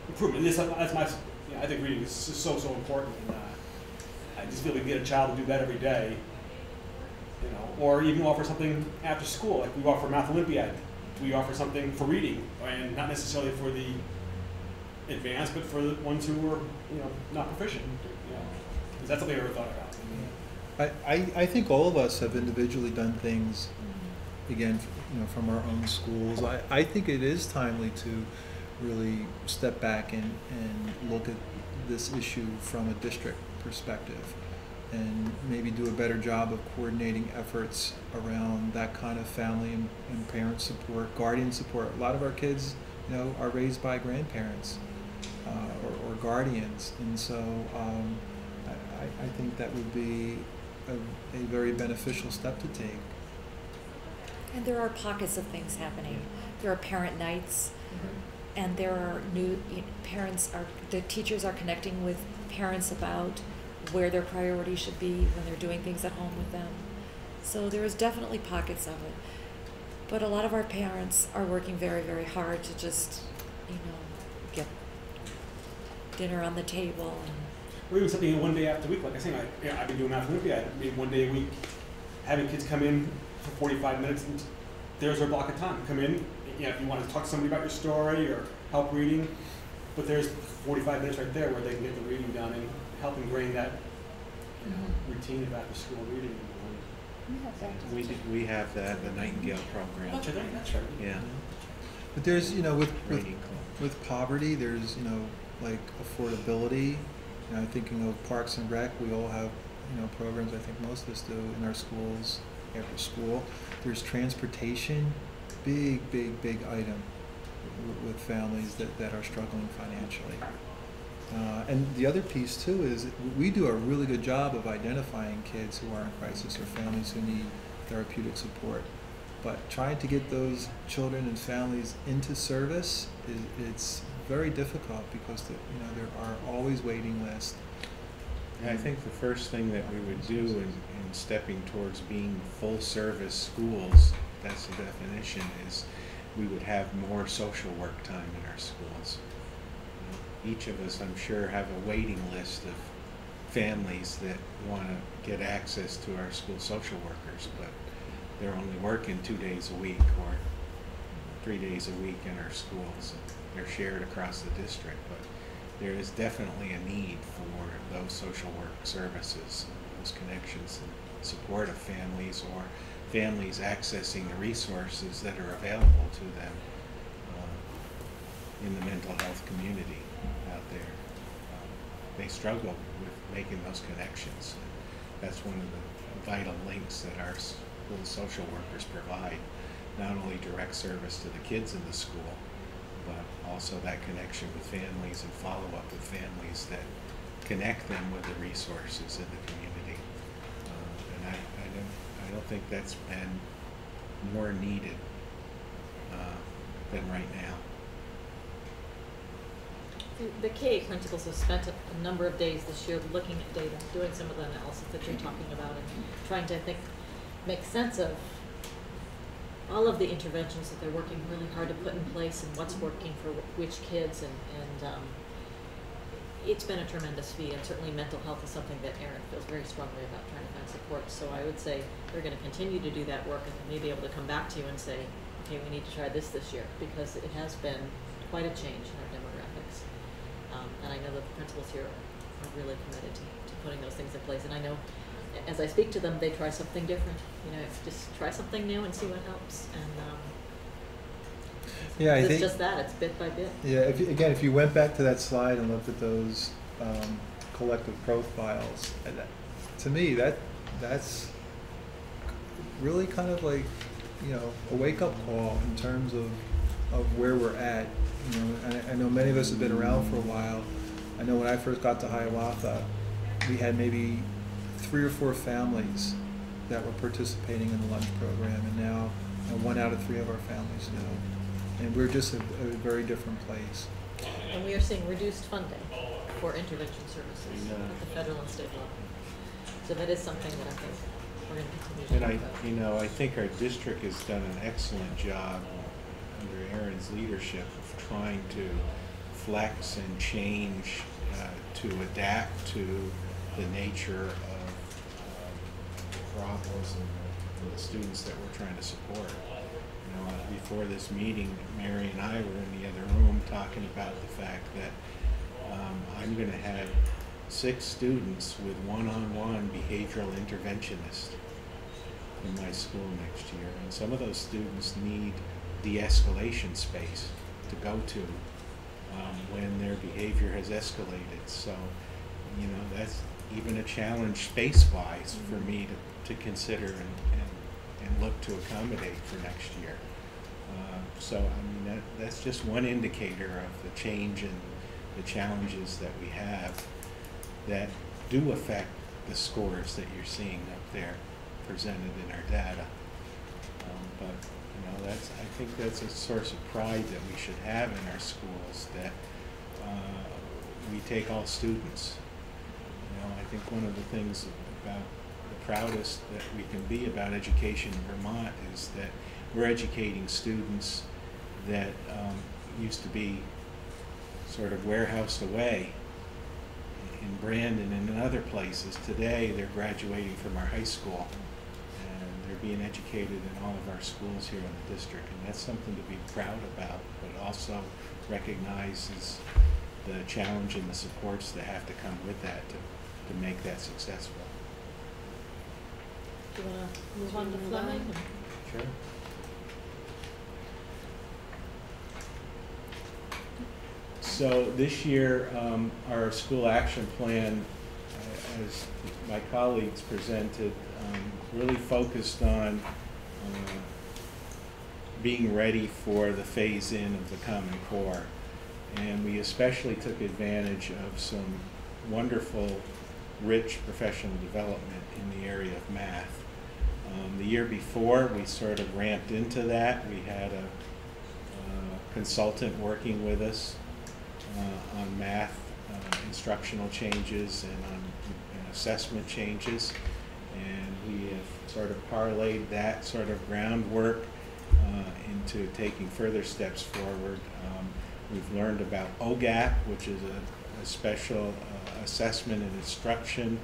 improvement. That's my, you know, I think reading is so important, and I just feel we can get a child to do that every day, you know, or even offer something after school, like we offer Math Olympiad. We offer something for reading, and not necessarily for the advanced, but for the ones who are, you know, not proficient. You know, is that something I ever thought about? I think all of us have individually done things, again, you know, from our own schools. I think it is timely to really step back and look at this issue from a district perspective, and maybe do a better job of coordinating efforts around that kind of family and parent support, guardian support. A lot of our kids, you know, are raised by grandparents or guardians, and so I think that would be a very beneficial step to take. And there are pockets of things happening. There are parent nights, and there are the teachers are connecting with parents about where their priorities should be when they're doing things at home with them. So there is definitely pockets of it. But a lot of our parents are working very, very hard to just, you know, get dinner on the table. Or even something one day after week, like I say, I've been doing Math Olympiad, maybe one day a week, having kids come in for 45 minutes, and there's our block of time. Come in, you know, if you want to talk to somebody about your story or help reading, but there's 45 minutes right there where they can get the reading done and help ingrain that, you know, routine of after school reading. We have that, the Nightingale program. That's right. Yeah. But there's, you know, with poverty, there's, you know, like affordability. You know, thinking of Parks and Rec, we all have, you know, programs, I think most of us do, in our schools after school. There's transportation, big item with families that are struggling financially. And the other piece too is we do a really good job of identifying kids who are in crisis or families who need therapeutic support. but trying to get those children and families into service it's very difficult because there are always waiting lists. I think the first thing that we would do in stepping towards being full service schools, that's the definition, is we would have more social work time in our schools. Each of us, I'm sure, have a waiting list of families that want to get access to our school social workers, but they're only working 2 days a week or 3 days a week in our schools. They're shared across the district, but there is definitely a need for those social work services, those connections and support of families, or families accessing the resources that are available to them in the mental health community out there. They struggle with making those connections. That's one of the vital links that our school social workers provide, not only direct service to the kids in the school, but also that connection with families and follow-up with families that connect them with the resources in the community. And I don't think that's been more needed than right now. The K-8 principals have spent a number of days this year looking at data, doing some of the analysis that you're talking about, and trying to, I think, make sense of all of the interventions that they're working really hard to put in place and what's working for which kids, and it's been a tremendous feat, and certainly mental health is something that Erin feels very strongly about, trying to find support. So I would say they're going to continue to do that work, and they may be able to come back to you and say, okay, we need to try this year, because it has been quite a change in our demographics. And I know that the principals here are really committed to putting those things in place. And I know as I speak to them, they try something different. Just try something new and see what helps. And Yeah, I it's think just that, it's bit by bit. Yeah, if you went back to that slide and looked at those collective profiles, to me that's really kind of like a wake-up call in terms of where we're at. I know many of us have been around for a while. I know when I first got to Hiawatha, we had maybe 3 or 4 families that were participating in the lunch program, and now 1 out of 3 of our families know. And we're just a very different place. And we are seeing reduced funding for intervention services at the federal and state level. So that is something that I think we're going to continue to talk about. I think our district has done an excellent job under Erin's leadership of trying to flex and change to adapt to the nature of the problems and the students that we're trying to support. Before this meeting, Mary and I were in the other room talking about the fact that I'm going to have 6 students with one-on-one behavioral interventionists in my school next year, and some of those students need de-escalation space to go to when their behavior has escalated. So, that's even a challenge space-wise for me to consider and look to accommodate for next year. So, that's just one indicator of the change and the challenges that we have that do affect the scores that you're seeing up there presented in our data. But I think that's a source of pride that we should have in our schools, that we take all students. I think one of the things about the proudest that we can be about education in Vermont is that we're educating students that used to be sort of warehoused away in Brandon and in other places. Today they're graduating from our high school and they're being educated in all of our schools here in the district, and that's something to be proud about, but also recognizes the challenge and the supports that have to come with that to make that successful. Do you want to move on to Fleming? Sure. So this year, our school action plan, as my colleagues presented, really focused on being ready for the phase-in of the Common Core. And we especially took advantage of some wonderful, rich professional development in the area of math. The year before, we sort of ramped into that. We had a consultant working with us on math instructional changes and on assessment changes, and we have sort of parlayed that sort of groundwork into taking further steps forward. We've learned about OGAP, which is a special assessment and instruction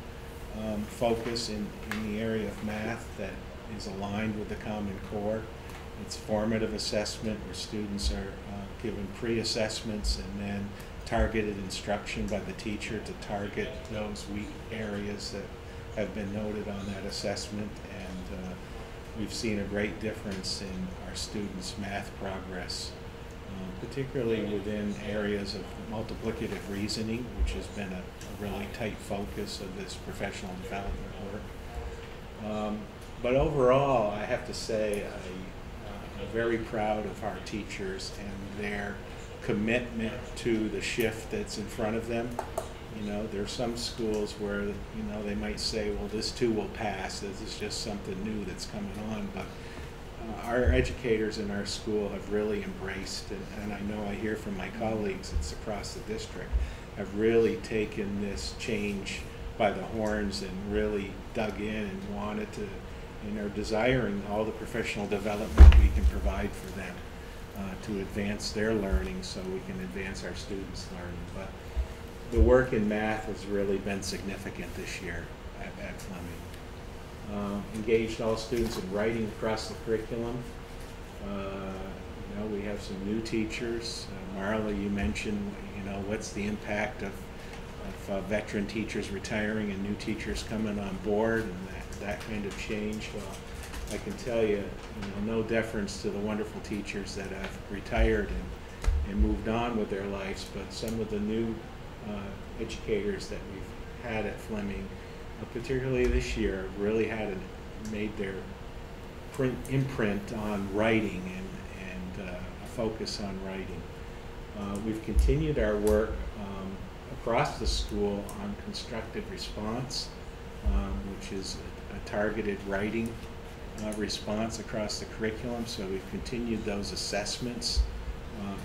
focus in the area of math that is aligned with the Common Core. It's formative assessment where students are given pre-assessments and then targeted instruction by the teacher to target those weak areas that have been noted on that assessment, and we've seen a great difference in our students' math progress, particularly within areas of multiplicative reasoning, which has been a really tight focus of this professional development work. But overall, I have to say I'm very proud of our teachers and their commitment to the shift that's in front of them. You know, there are some schools where, you know, they might say, well, this too will pass. This is just something new that's coming on. But our educators in our school have really embraced, and I know I hear from my colleagues, it's across the district, have really taken this change by the horns and really dug in and wanted to, and are desiring all the professional development we can provide for them to advance their learning so we can advance our students' learning. But the work in math has really been significant this year at Fleming. Engaged all students in writing across the curriculum. You know, we have some new teachers. Marla, you mentioned, you know, what's the impact of veteran teachers retiring and new teachers coming on board, and that kind of change. Well, I can tell you, no deference to the wonderful teachers that have retired and moved on with their lives, but some of the new educators that we've had at Fleming, particularly this year, really made their imprint on writing and a focus on writing. We've continued our work across the school on constructive response, which is a targeted writing response across the curriculum. So we've continued those assessments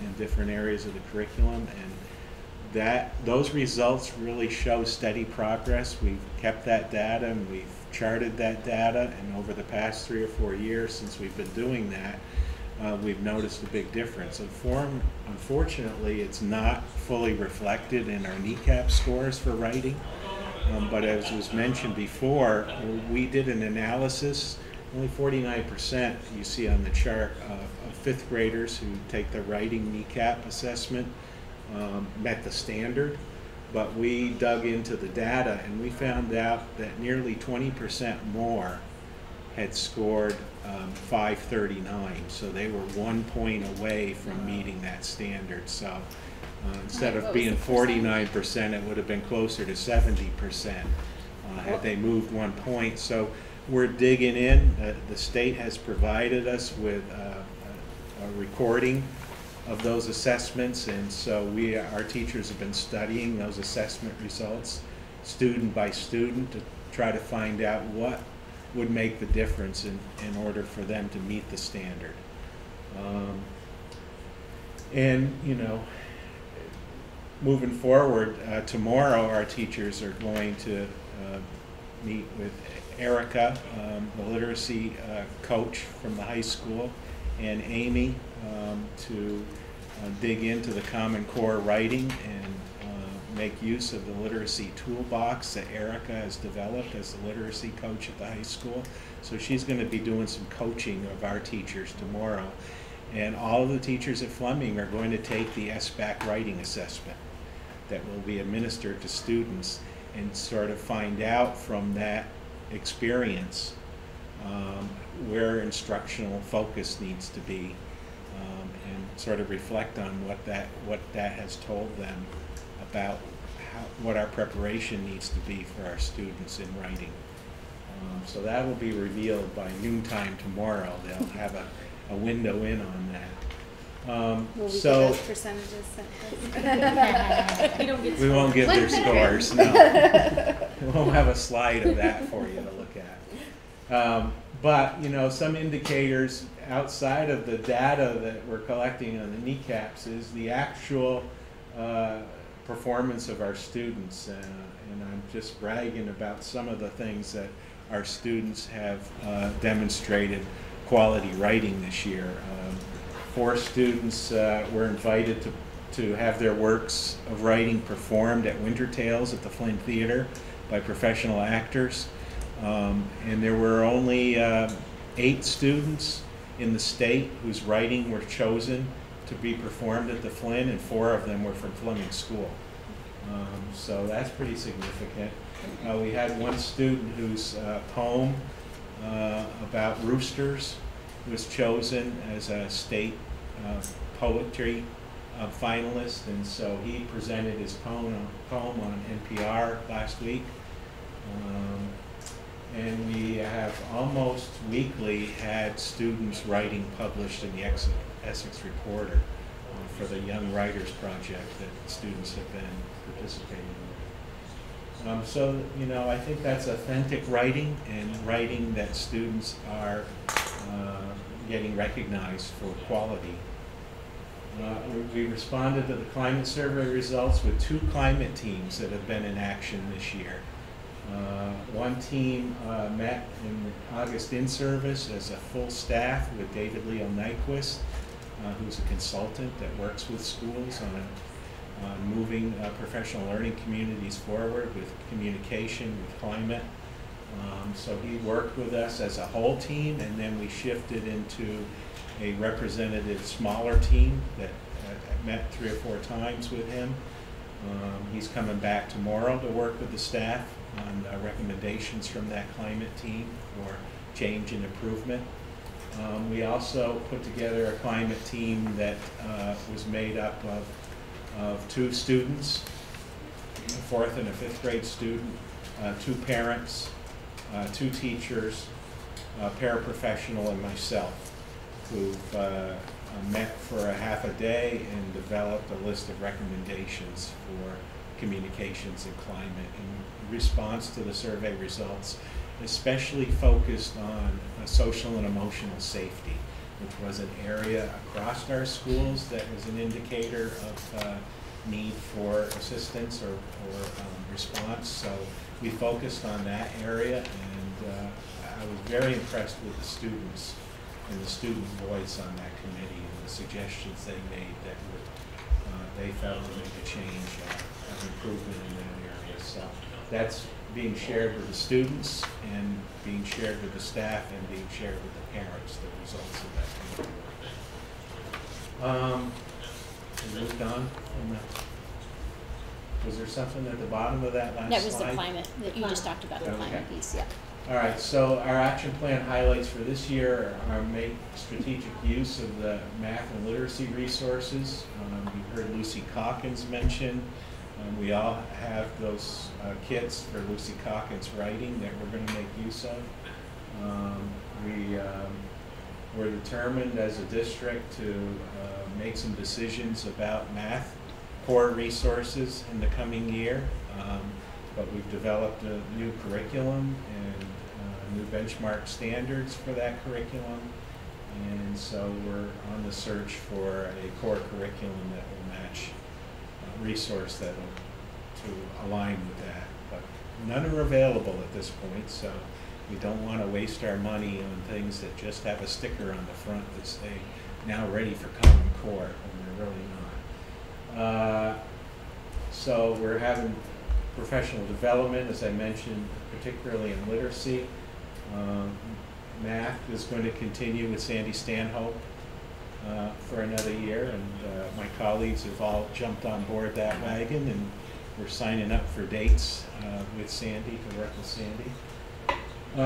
in different areas of the curriculum, and those results really show steady progress. We've kept that data and we've charted that data, and over the past 3 or 4 years since we've been doing that, we've noticed a big difference. Unfortunately, it's not fully reflected in our kneecap scores for writing, but as was mentioned before, we did an analysis. Only 49%, you see on the chart, of 5th graders who take the writing kneecap assessment met the standard, but we dug into the data and we found out that nearly 20% more had scored 539, so they were 1 point away from meeting that standard. So instead of being 49%, it would have been closer to 70% had they moved 1 point. So we're digging in. The state has provided us with a recording of those assessments, and so our teachers have been studying those assessment results student by student to try to find out what would make the difference in order for them to meet the standard. And moving forward, tomorrow our teachers are going to meet with Erica, the literacy coach from the high school, and Amy to dig into the Common Core writing and make use of the literacy toolbox that Erica has developed as the literacy coach at the high school. So she's going to be doing some coaching of our teachers tomorrow. And all of the teachers at Fleming are going to take the SBAC writing assessment that will be administered to students and sort of find out from that experience where instructional focus needs to be, and sort of reflect on what that has told them about what our preparation needs to be for our students in writing. So that will be revealed by noontime tomorrow. They'll have a window in on that. Will we So- get those percentages sent? We won't give their scores, no. We won't have a slide of that for you to look at. But, you know, some indicators outside of the data that we're collecting on the kneecaps is the actual performance of our students. And I'm just bragging about some of the things that our students have demonstrated quality writing this year. 4 students were invited to have their works of writing performed at Winter Tales at the Flynn Theater by professional actors. And there were only 8 students in the state whose writing were chosen to be performed at the Flynn, and 4 of them were from Fleming School. So that's pretty significant. We had one student whose poem about roosters was chosen as a state poetry finalist, and so he presented his poem on NPR last week. And we have almost weekly had students writing published in the Essex Reporter for the Young Writers Project that students have been participating in. So, you know, I think that's authentic writing, and writing that students are getting recognized for quality. We responded to the climate survey results with 2 climate teams that have been in action this year. One team met in the August in-service as a full staff with David Leo Nyquist, who's a consultant that works with schools on moving professional learning communities forward with communication, with climate. So he worked with us as a whole team, and then we shifted into a representative smaller team that met 3 or 4 times with him. He's coming back tomorrow to work with the staff on recommendations from that climate team for change and improvement. We also put together a climate team that was made up of 2 students, a 4th and a 5th grade student, 2 parents, 2 teachers, a paraprofessional, and myself, who've met for a half a day and developed a list of recommendations for communications and climate in response to the survey results, especially focused on social and emotional safety, which was an area across our schools that was an indicator of need for assistance or response. So we focused on that area, and I was very impressed with the students and the student voice on that committee and the suggestions they made that would, they felt would make a change of improvement in that area. So that's being shared with the students and being shared with the staff and being shared with the parents, the results of that committee work. We moved on from the, was there something at the bottom of that last slide? That was the climate, that you just talked about, the climate piece, yeah. All right, so our action plan highlights for this year are make strategic use of the math and literacy resources. You heard Lucy Calkins mention. We all have those kits for Lucy Calkins writing that we're going to make use of. We're determined as a district to make some decisions about math core resources in the coming year. But we've developed a new curriculum and new benchmark standards for that curriculum. And so we're on the search for a core curriculum that will match a resource that will to align with that. But none are available at this point, so we don't want to waste our money on things that just have a sticker on the front that say now ready for Common Core, and they're really not. So we're having professional development, as I mentioned, particularly in literacy. Math is going to continue with Sandy Stanhope for another year, and my colleagues have all jumped on board that wagon, and we're signing up for dates with Sandy, to work with Sandy.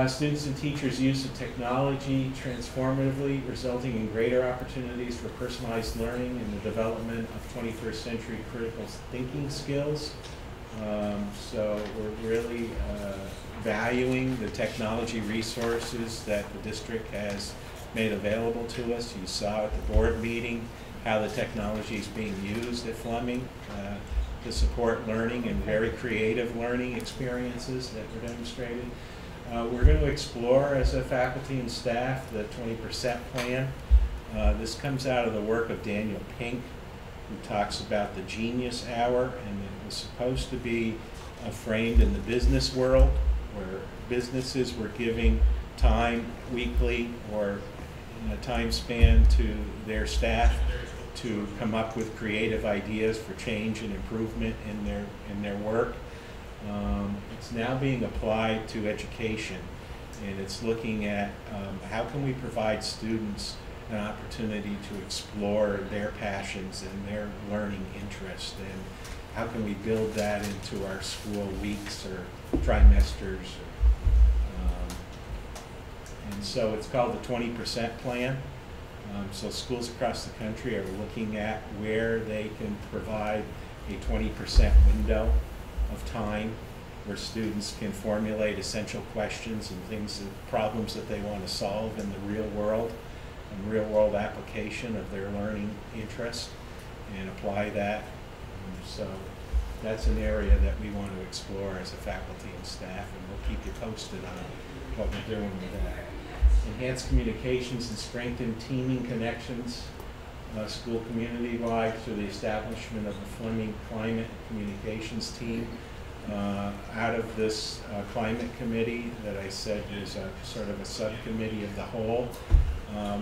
Students and teachers' use of technology transformatively, resulting in greater opportunities for personalized learning and the development of 21st century critical thinking skills. So we're really valuing the technology resources that the district has made available to us. You saw at the board meeting how the technology is being used at Fleming to support learning and very creative learning experiences that were demonstrated. We're going to explore as a faculty and staff the 20% plan. This comes out of the work of Daniel Pink, who talks about the Genius Hour, and it was supposed to be framed in the business world, where businesses were giving time weekly or in a time span to their staff to come up with creative ideas for change and improvement in their work. It's now being applied to education, and it's looking at how can we provide students an opportunity to explore their passions and their learning interest, and how can we build that into our school weeks or trimesters. And so it's called the 20% plan. So schools across the country are looking at where they can provide a 20% window of time where students can formulate essential questions and things, problems that they want to solve in the real world, and real world application of their learning interest, and apply that. So that's an area that we want to explore as a faculty and staff, and we'll keep you posted on what we're doing with that. Enhance communications and strengthen teaming connections, school community-wide, through the establishment of the Fleming Climate Communications Team. Out of this climate committee that I said is a sort of a subcommittee of the whole,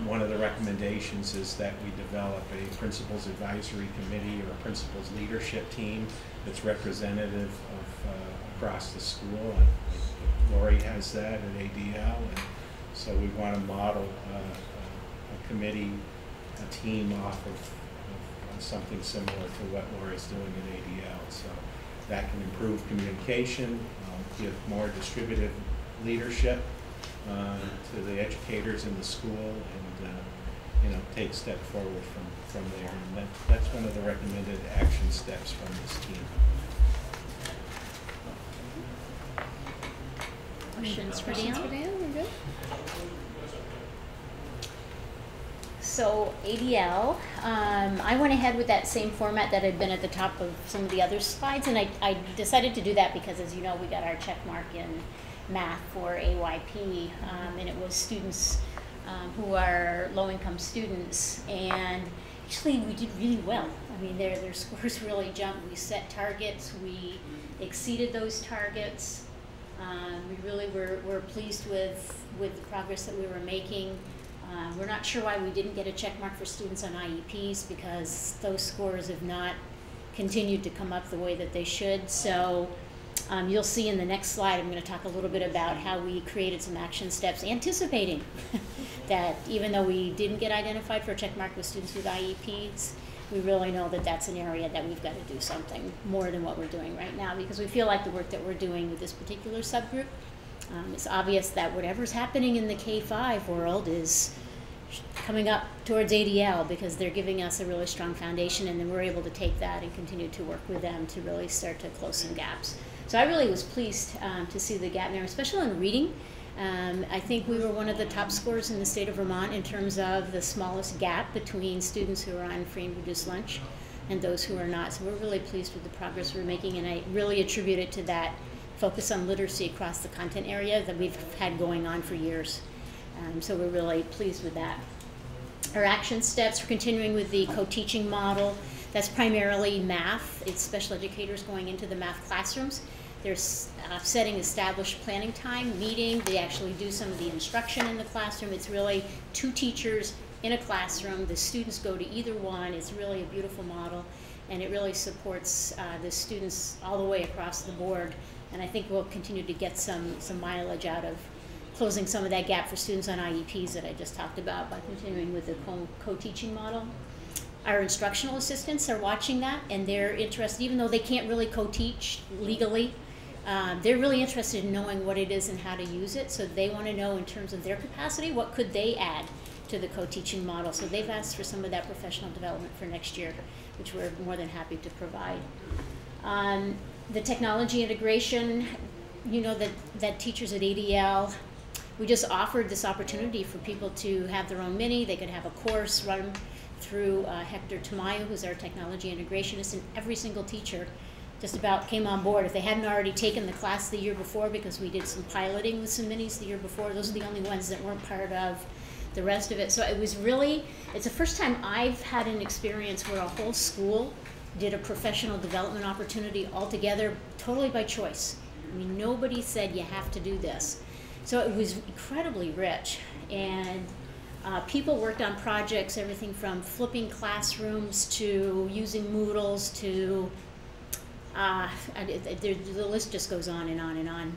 one of the recommendations is that we develop a principals advisory committee or a principals leadership team that's representative of across the school. And Lori has that at ADL, and so we want to model a committee, a team off of something similar to what Lori's doing at ADL. So that can improve communication, give more distributed leadership to the educators in the school, and take step forward from there. And that's one of the recommended action steps from this team. Questions for Questions Dan? for Dan? We're good? So ADL, I went ahead with that same format that had been at the top of some of the other slides, and I decided to do that because, as you know, we got our check mark in math for AYP, and it was students who are low-income students, and actually we did really well. I mean, their scores really jumped. We set targets, we exceeded those targets. We really were pleased with the progress that we were making. We're not sure why we didn't get a check mark for students on IEPs, because those scores have not continued to come up the way that they should. So you'll see in the next slide, I'm going to talk a little bit about how we created some action steps, anticipating that even though we didn't get identified for a check mark with students with IEPs, we really know that that's an area that we've got to do something more than what we're doing right now, because we feel like the work that we're doing with this particular subgroup, it's obvious that whatever's happening in the K-5 world is coming up towards ADL, because they're giving us a really strong foundation, and then we're able to take that and continue to work with them to really start to close some gaps. So I really was pleased to see the gap there, especially in reading. I think we were one of the top scorers in the state of Vermont in terms of the smallest gap between students who are on free and reduced lunch and those who are not. So we're really pleased with the progress we're making, and I really attribute it to that focus on literacy across the content area that we've had going on for years. So we're really pleased with that. Our action steps, we're continuing with the co-teaching model. That's primarily math. It's special educators going into the math classrooms. They're setting established planning time, meeting. They actually do some of the instruction in the classroom. It's really two teachers in a classroom. The students go to either one. It's really a beautiful model, and it really supports the students all the way across the board. And I think we'll continue to get some mileage out of closing some of that gap for students on IEPs that I just talked about by continuing with the co-teaching model. Our instructional assistants are watching that, and they're interested, even though they can't really co-teach legally, they're really interested in knowing what it is and how to use it. So they want to know, in terms of their capacity, what could they add to the co-teaching model. So they've asked for some of that professional development for next year, which we're more than happy to provide. The technology integration, you know that teachers at ADL, we just offered this opportunity for people to have their own mini. They could have a course run through Hector Tamayo, who's our technology integrationist, and every single teacher just about came on board. If they hadn't already taken the class the year before, because we did some piloting with some minis the year before, those are the only ones that weren't part of the rest of it. So it was really, it's the first time I've had an experience where a whole school did a professional development opportunity all together, totally by choice. I mean, nobody said you have to do this. So it was incredibly rich. And people worked on projects, everything from flipping classrooms to using Moodles to, the list just goes on and on and on.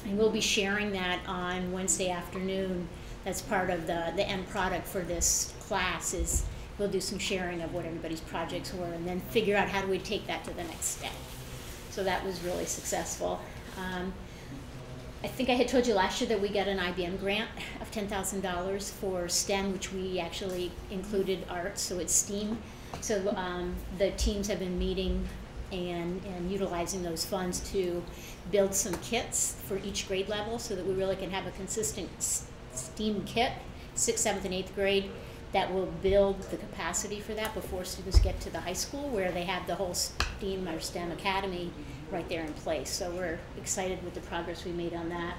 And we'll be sharing that on Wednesday afternoon. That's part of the end product for this class is we'll do some sharing of what everybody's projects were and then figure out how do we take that to the next step. So that was really successful. I think I had told you last year that we got an IBM grant of $10,000 for STEM, which we actually included arts, so it's STEAM. So the teams have been meeting and utilizing those funds to build some kits for each grade level so that we really can have a consistent STEAM kit, 6th, 7th, and 8th grade, that will build the capacity for that before students get to the high school where they have the whole STEAM or STEM academy right there in place. So we're excited with the progress we made on that.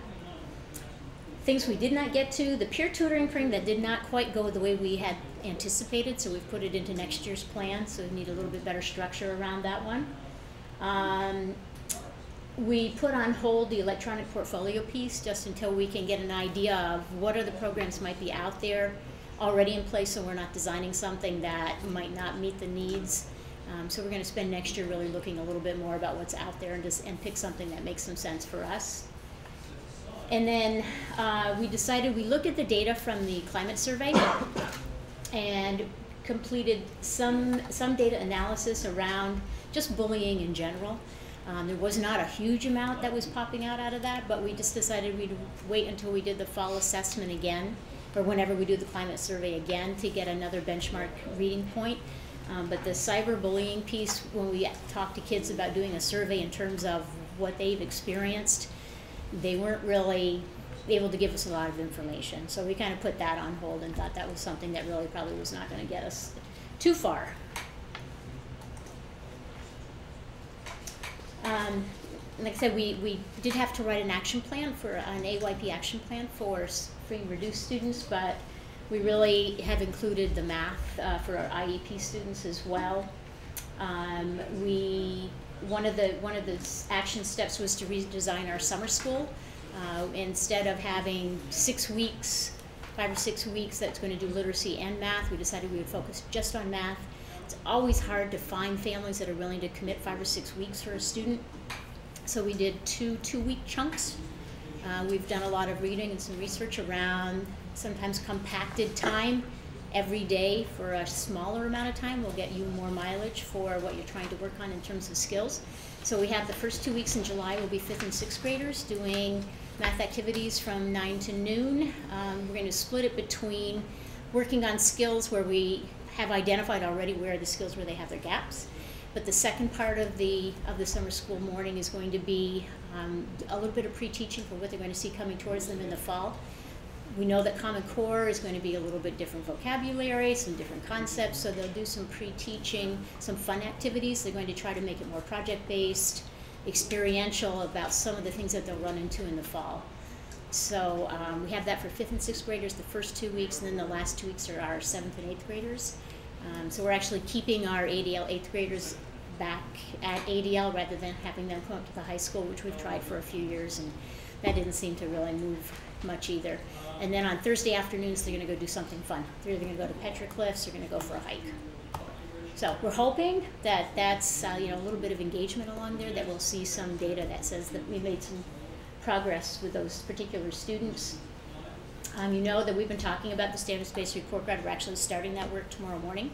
Things we did not get to, the peer tutoring thing that did not quite go the way we had anticipated, so we've put it into next year's plan, so we need a little bit better structure around that one. We put on hold the electronic portfolio piece just until we can get an idea of what other programs might be out there already in place, so we're not designing something that might not meet the needs. So we're going to spend next year really looking a little bit more about what's out there and pick something that makes some sense for us. And then we decided we looked at the data from the climate survey and completed some data analysis around just bullying in general. There was not a huge amount that was popping out of that, but we just decided we'd wait until we did the fall assessment again, or whenever we do the climate survey again, to get another benchmark reading point. But the cyberbullying piece, when we talk to kids about doing a survey in terms of what they've experienced, they weren't really able to give us a lot of information. So we kind of put that on hold and thought that was something that really probably was not going to get us too far. Like I said, we did have to write an action plan for an AYP action plan for free and reduced students, but we really have included the math for our IEP students as well. One of the action steps was to redesign our summer school. Instead of having 6 weeks, 5 or 6 weeks that's going to do literacy and math, we decided we would focus just on math. It's always hard to find families that are willing to commit 5 or 6 weeks for a student. So we did two-week chunks. We've done a lot of reading and some research around sometimes compacted time every day for a smaller amount of time will get you more mileage for what you're trying to work on in terms of skills. So we have the first 2 weeks in July will be 5th and 6th graders doing math activities from 9 to noon. We're going to split it between working on skills where we have identified already where are the skills where they have their gaps. But the second part of the summer school morning is going to be a little bit of pre-teaching for what they're going to see coming towards them in the fall. We know that Common Core is going to be a little bit different vocabulary, some different concepts, so they'll do some pre-teaching, some fun activities. They're going to try to make it more project-based, experiential about some of the things that they'll run into in the fall. So we have that for 5th and 6th graders the first 2 weeks, and then the last 2 weeks are our 7th and 8th graders. So we're actually keeping our ADL 8th graders back at ADL rather than having them come up to the high school, which we've tried for a few years, and that didn't seem to really move much either. And then on Thursday afternoons, they're going to go do something fun. They're either going to go to petroglyphs, they're going to go for a hike. So we're hoping that that's a little bit of engagement along there, that we'll see some data that says that we made some progress with those particular students. You know that we've been talking about the standards-based report card. We're actually starting that work tomorrow morning.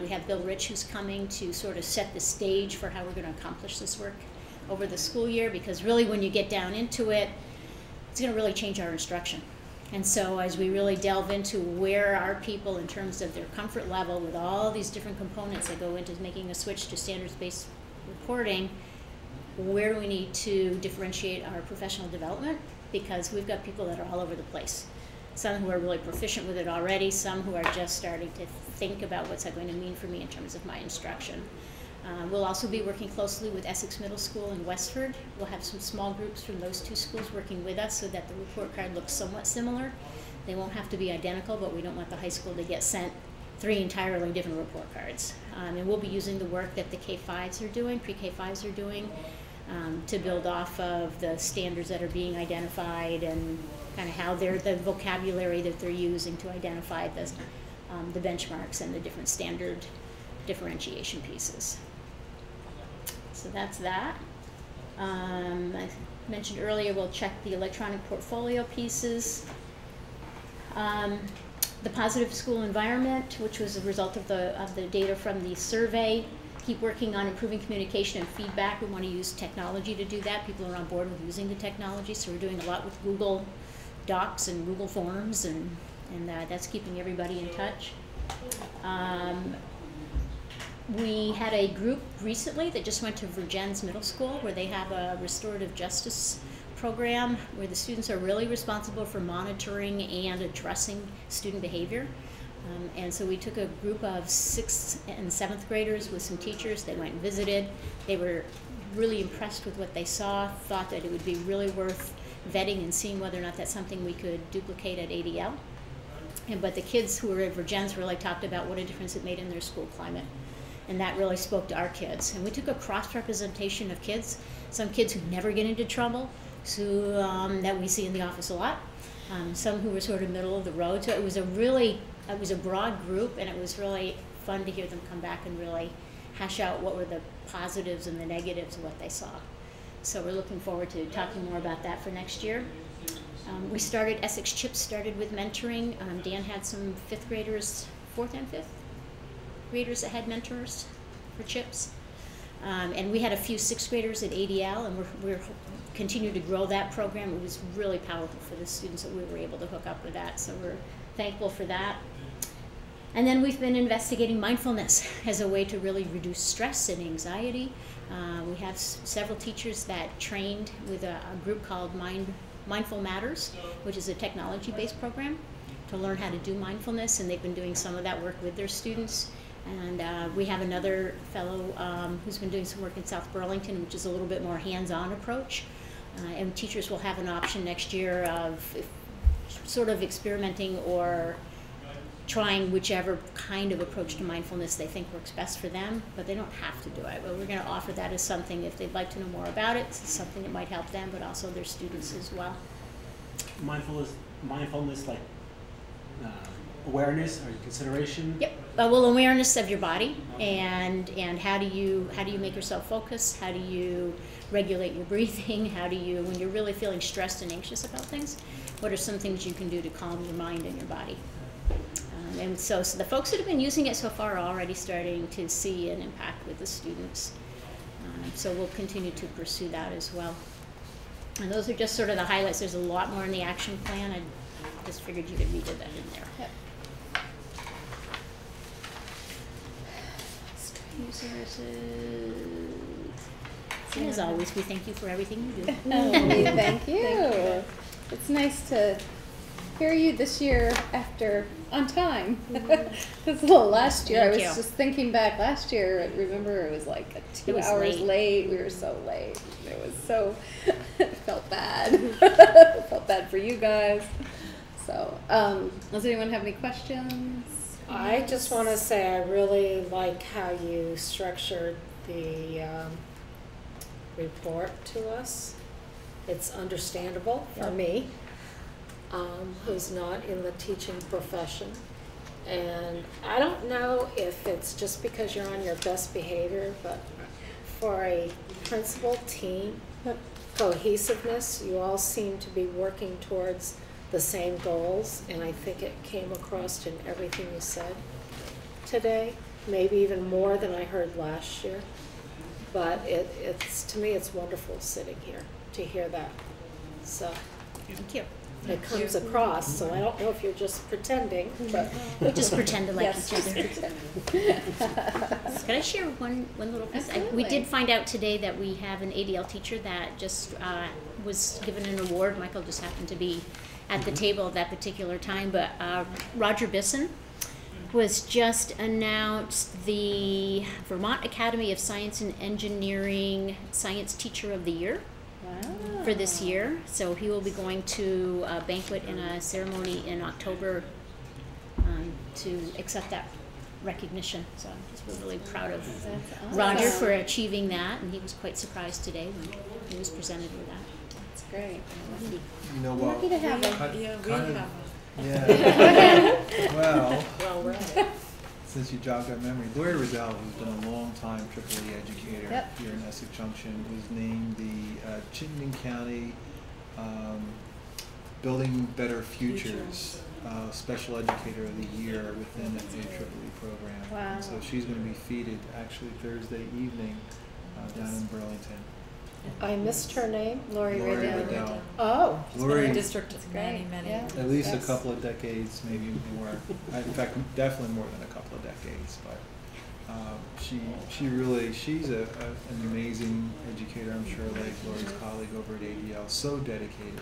We have Bill Rich who's coming to sort of set the stage for how we're going to accomplish this work over the school year, because really when you get down into it, it's going to really change our instruction. And so as we really delve into where are people in terms of their comfort level with all these different components that go into making a switch to standards-based reporting, where do we need to differentiate our professional development? Because we've got people that are all over the place. Some who are really proficient with it already, some who are just starting to think about what's that going to mean for me in terms of my instruction. We'll also be working closely with Essex Middle School in Westford. We'll have some small groups from those two schools working with us so that the report card looks somewhat similar. They won't have to be identical, but we don't want the high school to get sent 3 entirely different report cards. And we'll be using the work that the K-5s are doing, pre-K-5s are doing, to build off of the standards that are being identified and kind of how the vocabulary that they're using to identify the benchmarks and the different standard differentiation pieces. So that's that. I mentioned earlier we'll check the electronic portfolio pieces. The positive school environment, which was a result of the data from the survey. Keep working on improving communication and feedback. We want to use technology to do that. People are on board with using the technology, so we're doing a lot with Google Docs and Google Forms, and that's keeping everybody in touch. We had a group recently that just went to Virgins Middle School where they have a restorative justice program where the students are really responsible for monitoring and addressing student behavior. And so we took a group of 6th and 7th graders with some teachers. They went and visited. They were really impressed with what they saw, thought that it would be really worth vetting and seeing whether or not that's something we could duplicate at ADL. But the kids who were at Virgins really talked about what a difference it made in their school climate. And that really spoke to our kids. And we took a cross-representation of kids, some kids who never get into trouble, that we see in the office a lot, some who were sort of middle of the road. So it was a broad group, and it was really fun to hear them come back and really hash out what were the positives and the negatives of what they saw. So we're looking forward to talking more about that for next year. We started, Essex CHIPS started with mentoring. Dan had some 5th graders, 4th and 5th graders that had mentors for CHIPS. And we had a few 6th graders at ADL, and we're continuing to grow that program. It was really powerful for the students that we were able to hook up with that, so we're thankful for that. And then we've been investigating mindfulness as a way to really reduce stress and anxiety. We have several teachers that trained with a group called Mindful Matters, which is a technology-based program to learn how to do mindfulness, and they've been doing some of that work with their students. And we have another fellow who's been doing some work in South Burlington, which is a little bit more hands-on approach. And teachers will have an option next year of sort of experimenting or trying whichever kind of approach to mindfulness they think works best for them, but they don't have to do it. But we're going to offer that as something, if they'd like to know more about it, it's something that might help them, but also their students as well. Mindfulness like awareness or consideration? Yep. Well, awareness of your body, and how do you make yourself focus? How do you regulate your breathing? How do you, when you're really feeling stressed and anxious about things, what are some things you can do to calm your mind and your body? And so the folks that have been using it so far are already starting to see an impact with the students. So we'll continue to pursue that as well. And those are just sort of the highlights. There's a lot more in the action plan. I just figured you could read that in there. Yep. Resources. And as always, we thank you for everything you do. We thank you. It's nice to hear you this year on time. Because last year, Thank I you. was just thinking back last year, remember it was like 2 was hours late. late. We were so late. It was so, it felt bad. Felt bad for you guys. So, does anyone have any questions? I just want to say I really like how you structured the report to us. It's understandable for me, who's not in the teaching profession. And I don't know if it's just because you're on your best behavior, but for a principal team, cohesiveness, you all seem to be working towards the same goals, and I think it came across in everything you said today, maybe even more than I heard last year. But it's to me, it's wonderful sitting here to hear that. So Thank you. it comes across, so I don't know if you're just pretending, but We just pretend to like Yes, each other. pretend. Could I share one little piece? We Absolutely. did find out today that we have an ADL teacher that just was given an award. Michael just happened to be at the table at that particular time, but Roger Bisson was just announced the Vermont Academy of Science and Engineering Science Teacher of the Year for this year. So he will be going to a banquet and a ceremony in October to accept that recognition. So I'm just really proud of Roger for achieving that, and he was quite surprised today when he was presented with that. That's great. You know what? Lucky to have him. Yeah. Well, since you jogged that memory, Lori Riddell, who's been a long-time AAA educator here in Essex Junction, was named the Chittenden County Building Better Futures Special Educator of the Year within the AAA program. Wow. And so she's going to be feted actually Thursday evening down in Burlington. I missed her name. Lori Riddell. Oh. Lori, District many, at least a couple of decades, maybe more. In fact, definitely more than a couple of decades. But she's an amazing educator. I'm sure, like Lori's colleague over at ADL, so dedicated.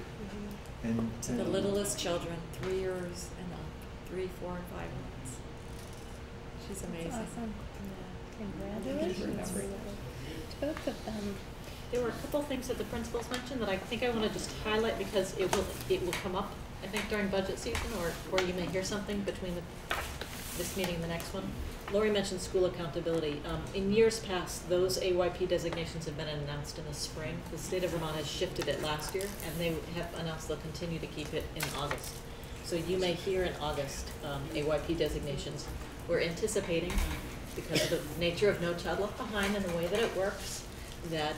And to the littlest children, 3 years and up, 3, 4, and 5 months. She's amazing. Awesome. Congratulations. Both of them. There were a couple things that the principals mentioned that I think I want to just highlight because it will come up, I think, during budget season, or you may hear something between this meeting and the next one. Lori mentioned school accountability. In years past, those AYP designations have been announced in the spring. The state of Vermont has shifted it last year, and they have announced they'll continue to keep it in August. So you may hear in August AYP designations. We're anticipating, because of the nature of No Child Left Behind and the way that it works, that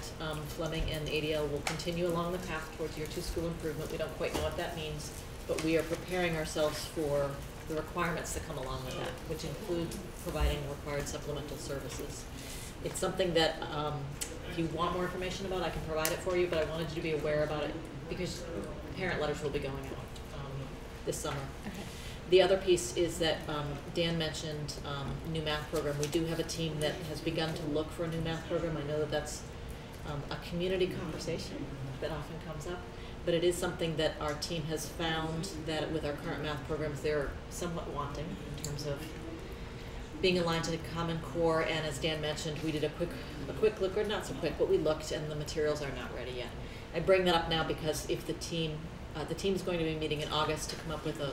Fleming and ADL will continue along the path towards Year 2 school improvement. We don't quite know what that means, but we are preparing ourselves for the requirements that come along with that, which include providing required supplemental services. It's something that if you want more information about, I can provide it for you, but I wanted you to be aware about it because parent letters will be going out this summer. Okay. The other piece is that Dan mentioned new math program. We do have a team that has begun to look for a new math program. I know that that's a community conversation that often comes up, but it is something that our team has found that with our current math programs, they're somewhat wanting in terms of being aligned to the Common Core. And as Dan mentioned, we did a quick look, or not so quick, but we looked, and the materials are not ready yet. I bring that up now because if the team is going to be meeting in August to come up with a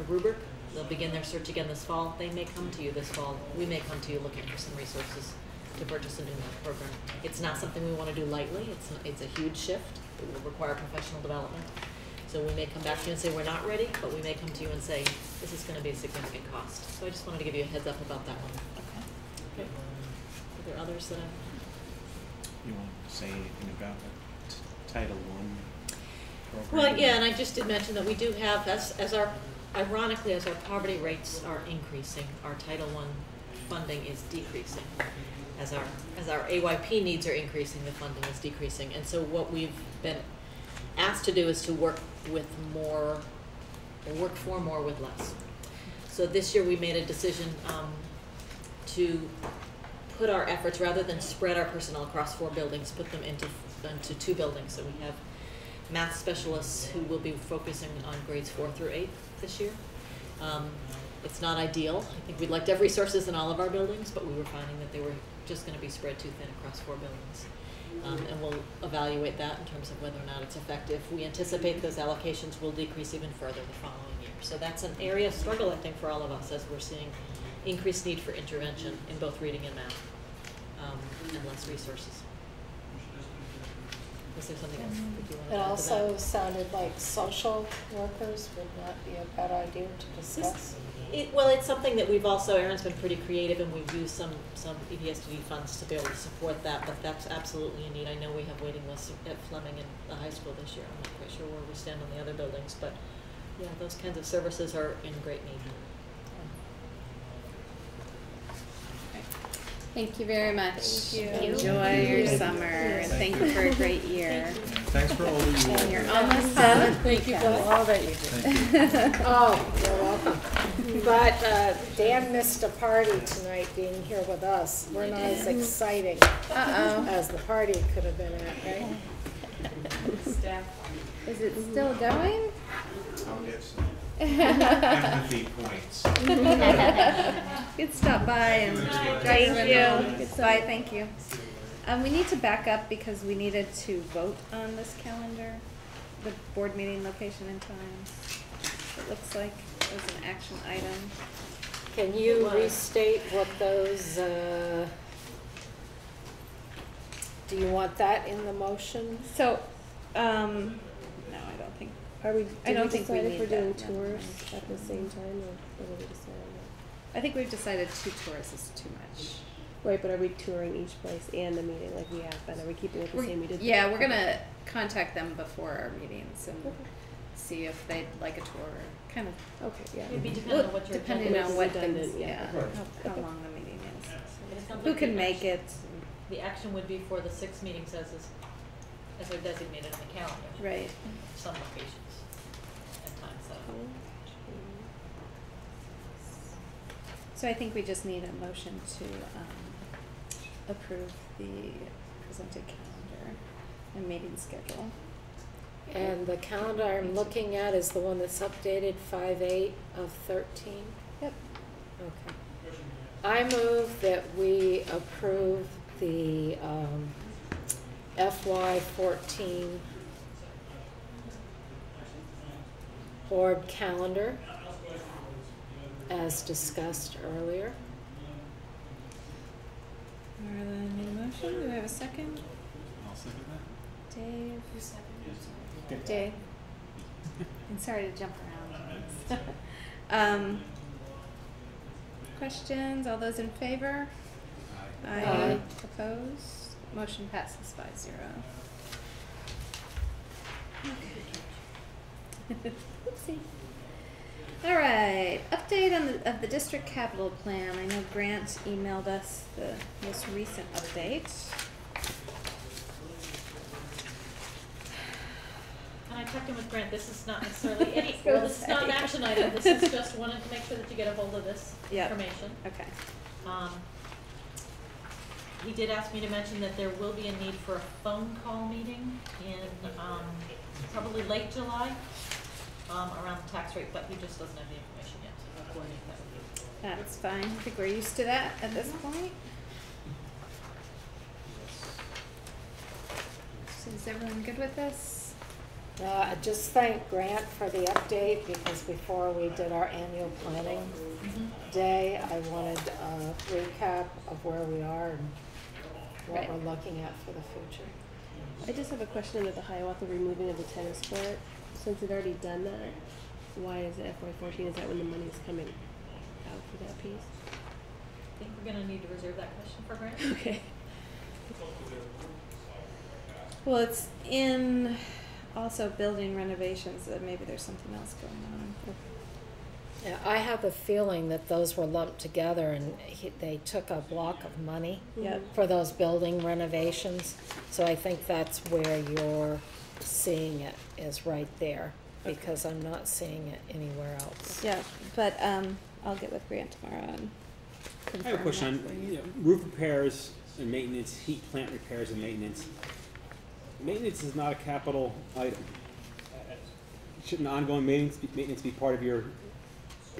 rubric. They'll begin their search again this fall. They may come to you this fall. We may come to you looking for some resources to purchase a new math program. It's not something we want to do lightly. It's a huge shift. It will require professional development. So we may come back to you and say we're not ready, but we may come to you and say this is going to be a significant cost. So I just wanted to give you a heads up about that one. Okay. Are there others that You want to say anything about the Title I? Well, yeah, and I just did mention that we do have, ironically, as our poverty rates are increasing, our Title I funding is decreasing. As our AYP needs are increasing, the funding is decreasing. And so what we've been asked to do is to work for more with less. So this year we made a decision to put our efforts, rather than spread our personnel across 4 buildings, put them into 2 buildings. So we have math specialists who will be focusing on grades 4 through 8 this year. It's not ideal. I think we'd like to have resources in all of our buildings, but we were finding that they were just going to be spread too thin across 4 buildings. And we'll evaluate that in terms of whether or not it's effective. We anticipate those allocations will decrease even further the following year. So that's an area of struggle, I think, for all of us as we're seeing increased need for intervention in both reading and math, and less resources. Was there something else that you wanted to It add to also that? sounded like social workers would not be a bad idea to discuss. Well, it's something that we've also, Erin's been pretty creative, and we've used some EPSDD funds to be able to support that, but that's absolutely a need. I know we have waiting lists at Fleming and the high school this year. I'm not quite sure where we stand on the other buildings, but yeah, those kinds of services are in great need. Thank you very much. Thank you. Enjoy your summer, and thank you for a great year. Thanks for all that you And do. you're almost done. Thank you for all that you do. Thank you. Oh, you're welcome. But Dan missed a party tonight being here with us. We're not as exciting as the party could have been at, right? Is it still going? I'll get some. empathy points. You'd stop by and Thank you. Bye, thank you. We need to back up because we needed to vote on this calendar, the board meeting location and times. It looks like it was an action item. Can you restate what those, do you want that in the motion? So, no, I don't think. Are we, I don't did we think we decide if need we're doing that. tours at the same time, or what did we decide on that? I think we've decided 2 tours is too much. Right, but are we touring each place and the meeting like we have been? Are we keeping it the same we did? Yeah, we're gonna contact them before our meetings and see if they'd like a tour. Kind of. Okay, yeah. It'd be dependent on what your Depending agenda on is. what Redundant, things, yeah. yeah, Right. how Okay. long the meeting is. And it sounds Who like can the make action- it? The action would be for the 6 meetings as are designated in the calendar. Right. Some locations and times set up. So I think we just need a motion to approve the presented calendar and meeting schedule. And the calendar I'm looking at is the one that's updated 5/8 of 13? Yep. Okay. I move that we approve the FY14 board calendar as discussed earlier. Marla made a motion. Do I have a second? I'll second that. Dave? Okay. Dave? I'm sorry to jump around. Questions? All those in favor? Aye. Aye. Opposed? Motion passes 5-0. Okay. Oopsie. All right. Update on of the district capital plan. I know Grant emailed us the most recent update. And I checked in with Grant, this is not necessarily any, well, this is not an action item, this is just wanted to make sure that you get a hold of this Yep. information. Okay. He did ask me to mention that there will be a need for a phone call meeting in, probably late July, around the tax rate, but he just doesn't have the information yet, so I'll coordinate that with you. That's fine. I think we're used to that at this point. So is everyone good with this? I just thank Grant for the update because before we did our annual planning day, I wanted a recap of where we are and what Right. we're looking at for the future. I just have a question under the Hiawatha removing of the tennis court. Since it already done that, why is it FY14? Is that when the money's coming out for that piece? I think we're gonna need to reserve that question for Grant. Okay. Well, it's in also building renovations, so maybe there's something else going on. Yeah, I have a feeling that those were lumped together and they took a block of money Yep. for those building renovations. So I think that's where you're seeing it, is right there, because I'm not seeing it anywhere else. Yeah, but I'll get with Grant tomorrow and I have a confirm question that for on, you. roof repairs and maintenance, heat plant repairs and maintenance. Maintenance is not a capital item. Shouldn't ongoing maintenance be part of your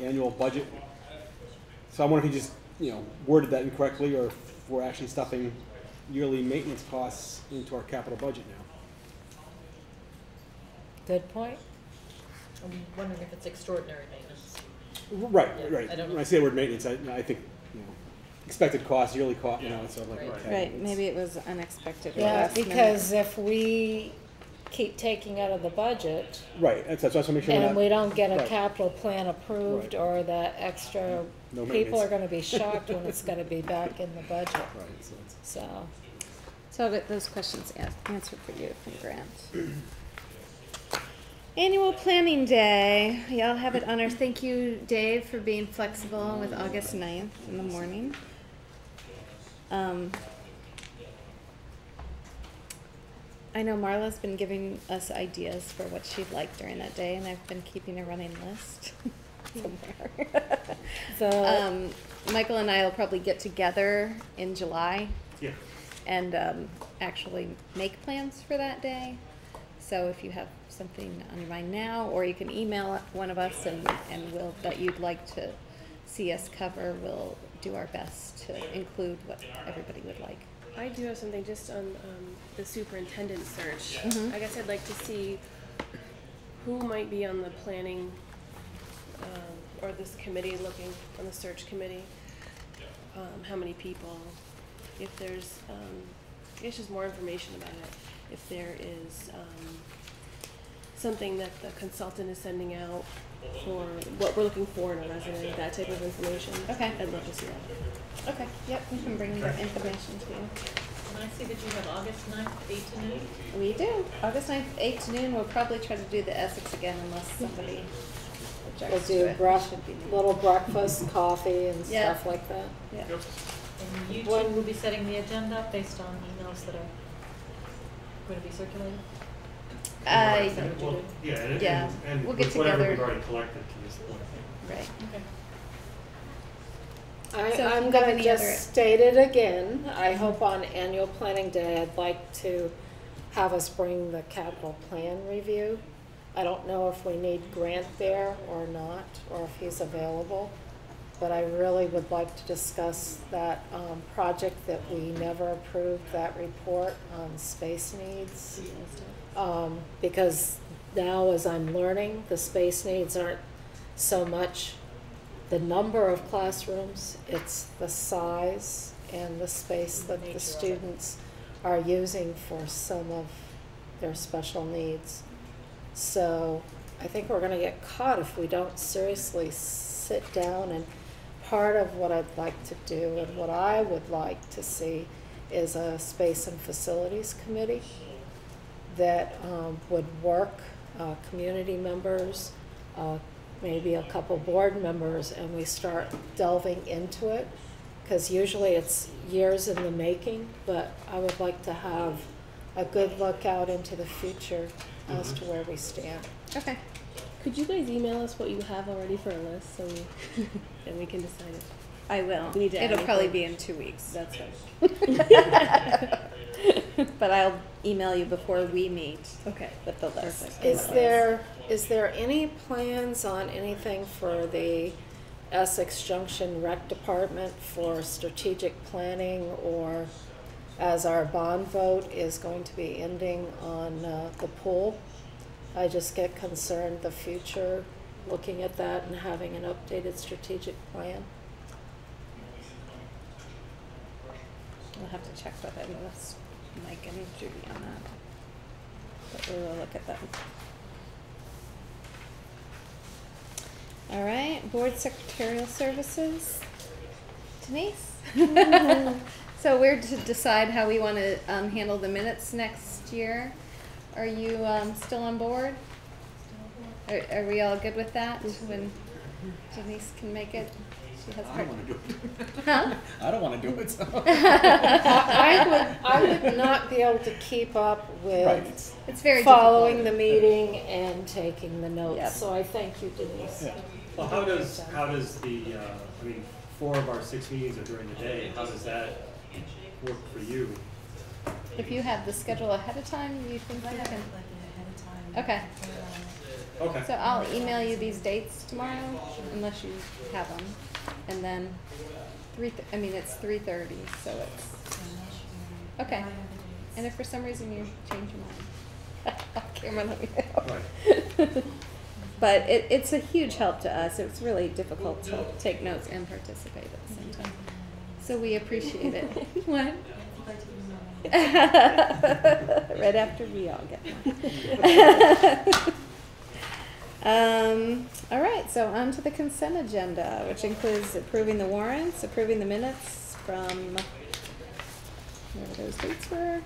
annual budget? So I wonder if you just, worded that incorrectly, or if we're actually stuffing yearly maintenance costs into our capital budget now. Good point. I'm wondering if it's extraordinary maintenance. Right, Yeah, right. I don't know. When I say the word maintenance, I think, expected cost, yearly cost, so like, Right. okay. Right, maybe it was unexpected. or Yeah, last minute. because if we keep taking out of the budget Right, that's what I want to make sure. and we don't get a Right. capital plan approved Right. or that extra, No people maintenance. are gonna be shocked when it's gonna be back in the budget, Right, so it's. so. So I'll get those questions answered for you from Grant. Annual planning day. Y'all have it on our, thank you, Dave, for being flexible with August 9th in the morning. I know Marla's been giving us ideas for what she'd like during that day, and I've been keeping a running list somewhere. So, Michael and I will probably get together in July Yeah. and actually make plans for that day. So if you have something on your mind now, or you can email one of us and we'll, that you'd like to see us cover, we'll do our best to include what everybody would like. I do have something just on the superintendent search. Mhm. I guess I'd like to see who might be on the planning or this committee, looking on the search committee. How many people? If there's, I guess just more information about it. If there is something that the consultant is sending out for what we're looking for in a resident, that type of information. Okay. I'd love to see that. Okay, yep, we can bring that information to you. And I see that you have August 9th, 8 to noon. We do. August 9th, 8 to noon. We'll probably try to do the Essex again unless somebody We'll objects to do it. Should be neat. little breakfast, coffee and Yeah. stuff like that. Yeah. And you two When- will be setting the agenda based on emails that are going to be circulated? Well, yeah, Yeah, and we'll get with whatever together. we've already collected to this point. Right. Okay. So if I'm you have gonna any just other- state it again. I hope on annual planning day, I'd like to have us bring the capital plan review. I don't know if we need Grant there or not, or if he's available. But I really would like to discuss that project that we never approved, that report on space needs. Because now as I'm learning, the space needs aren't so much the number of classrooms, it's the size and the space that the students are using for some of their special needs. So I think we're gonna get caught if we don't seriously sit down, and part of what I'd like to do and what I would like to see is a space and facilities committee that would work, community members, maybe a couple board members, and we start delving into it. Because usually it's years in the making, but I would like to have a good look out into the future as to where we stand. Okay. Could you guys email us what you have already for a list so we, then we can decide it? I will. We need to add It'll probably anything. be in 2 weeks. That's right. But I'll email you before we meet. Okay. With the list. Is there any plans on anything for the Essex Junction Rec Department for strategic planning, or as our bond vote is going to be ending on the pool? I just get concerned the future, looking at that and having an updated strategic plan. We'll have to check with him, with Mike and Judy on that. But we will look at that. All right, board secretarial services. Denise? So we're to decide how we want to handle the minutes next year. Are you still on board? Are we all good with that when Denise can make it? She has I don't want to do it. Huh? I don't want to do it. So. I would not be able to keep up with Right. It's very following difficult. the meeting and taking the notes. Yep. So I thank you, Denise. Yeah. Well, how does the, I mean, 4 of our 6 meetings are during the day, how does that work for you? If you have the schedule ahead of time, you think you can? Okay. Okay. So I'll email you these dates tomorrow, unless you have them, and then it's 3:30, so it's okay. And if for some reason you change your mind, Cameron, let me know. Right. But it's a huge help to us. It's really difficult to take notes and participate at the same time. So we appreciate it. What? Right after we all get one. All right, so on to the consent agenda, which includes approving the warrants, approving the minutes from whatever those dates were,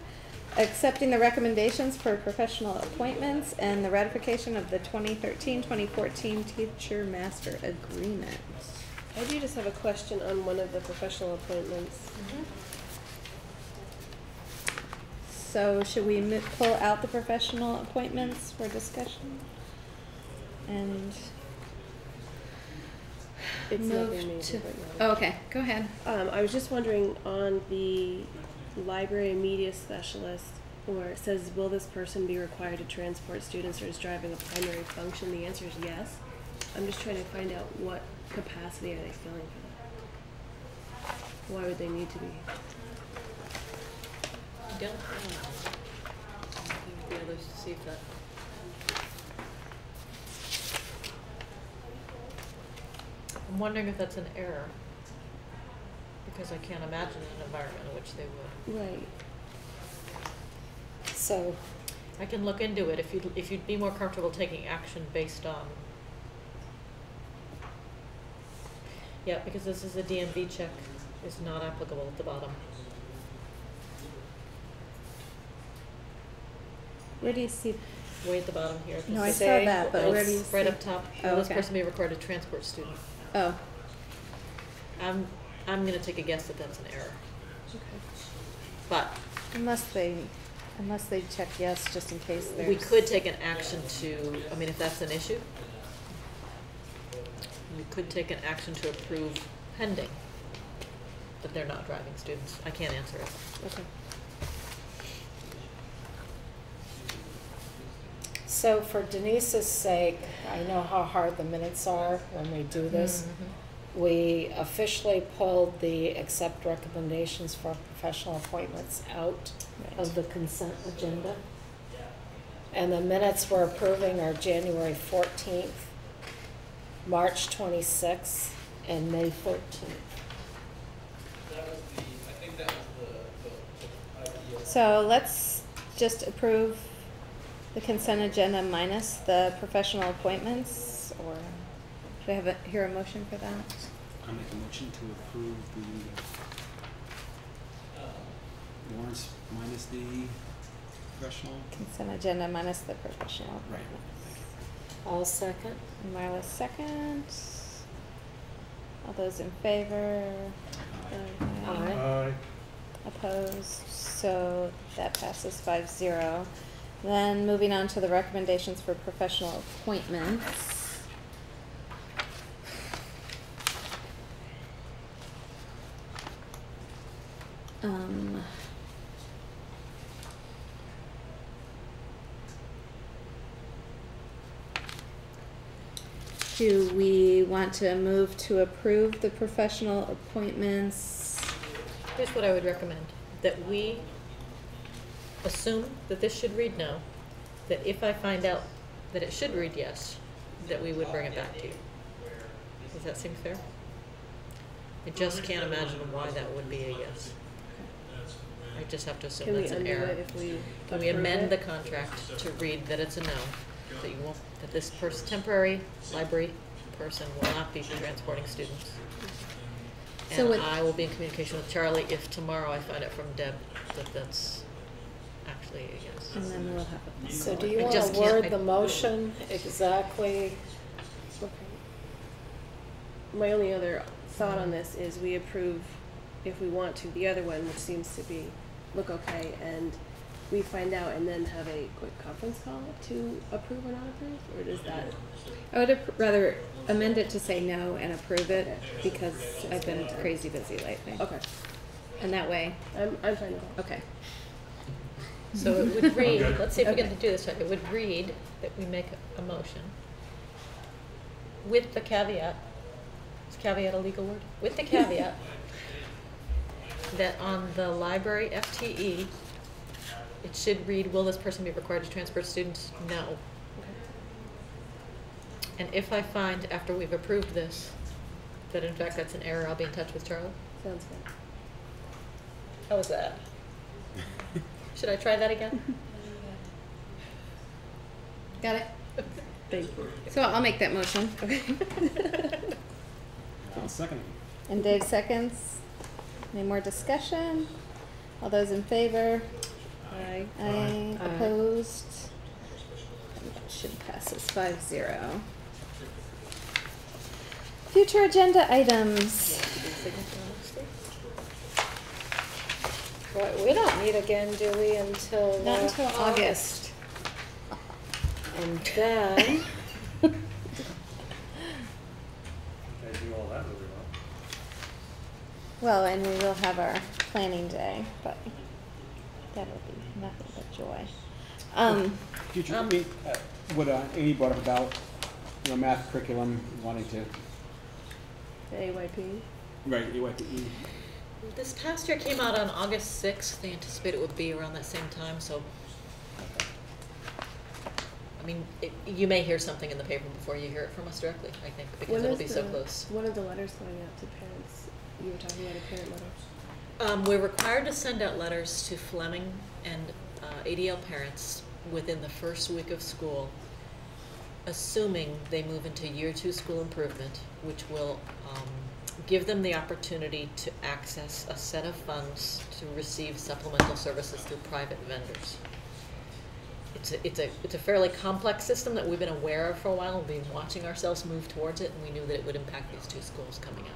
accepting the recommendations for professional appointments, and the ratification of the 2013-2014 Teacher Master Agreement. I do just have a question on one of the professional appointments. So should we pull out the professional appointments for discussion? And It's move nothing major, to, but no. oh, okay, go ahead. I was just wondering on the library media specialist, or it says, will this person be required to transport students or is driving a primary function? The answer is yes. I'm just trying to find out what capacity are they filling for that? Why would they need to be? I don't know. The others to see if that. I'm wondering if that's an error, because I can't imagine an environment in which they would. Right. So, I can look into it if you'd be more comfortable taking action based on. Yeah, because this is a DMV check, is not applicable at the bottom. Where do you see? Way at the bottom here. No, I saw Say- that, but where do you see? Right up top. Oh, Will this okay. person be required to transport student? Oh, I'm gonna take a guess that that's an error. Okay. But unless they check yes, just in case there's. we could take an action to, I mean, if that's an issue, we could take an action to approve pending that they're not driving students. I can't answer it. Okay. so for Denise's sake, I know how hard the minutes are when we do this. Mm-hmm. We officially pulled the accept recommendations for professional appointments out of the consent agenda. And the minutes we're approving are January 14th, March 26th, and May 13th. So let's just approve the consent agenda minus the professional appointments, or should I hear a motion for that? I'll make a motion to approve the warrants minus the professional. Consent agenda minus the professional Right. appointments. All second? Marla seconds. All those in favor? Aye. Opposed? So that passes 5-0. Then moving on to the recommendations for professional appointments. Do we want to move to approve the professional appointments? Here's what I would recommend, that we assume that this should read no, that if I find out that it should read yes, that we would bring it back to you. Does that seem fair? I just can't imagine why that would be a yes. I just have to assume Can we that's an undo error. it if we Can we approve amend it? the contract to read that it's a no, that you won't, that this temporary library person will not be transporting students? So And what- I will be in communication with Charlie if tomorrow I find out from Deb that that's actually a yes. And then we'll have a. So do you I want just to can't- word the motion exactly? Okay. My only other thought on this is we approve, if we want to, the other one, which seems to be, look okay, and we find out and then have a quick conference call to approve or not approve, or does that? I would rather amend it to say no and approve it, because I've been crazy busy lately. Okay, And that way, I'm fine with that. okay. So it would read, Okay. let's see if we Okay. can do this right, it would read that we make a motion with the caveat, is caveat a legal word? With the caveat that on the library FTE, it should read, will this person be required to transport students? No. And if I find, after we've approved this, that in fact that's an error, I'll be in touch with Charlie. Sounds good. How was that? Should I try that again? Got it? Thank you. So I'll make that motion. Okay. I'll second it. And Dave seconds. Any more discussion? All those in favor? Aye. Aye. Opposed? Motion passes 5-0. Future agenda items. Boy, we don't meet again, do we, until? Not until August. And then, I do all that really well. Well, and we will have our planning day, but That would be nothing but joy. Future, what Amy brought up about, math curriculum, wanting to. The AYP. Right, AYPE. This past year came out on August 6th. They anticipate it would be around that same time, so. I mean, you may hear something in the paper before you hear it from us directly, I think, because it'll be so close. One of the letters going out to parents, you were talking about a parent letter. We're required to send out letters to Fleming and ADL parents within the first week of school, assuming they move into year 2 school improvement, which will give them the opportunity to access a set of funds to receive supplemental services through private vendors. It's a fairly complex system that we've been aware of for a while. We've been watching ourselves move towards it, and we knew that it would impact these 2 schools coming up.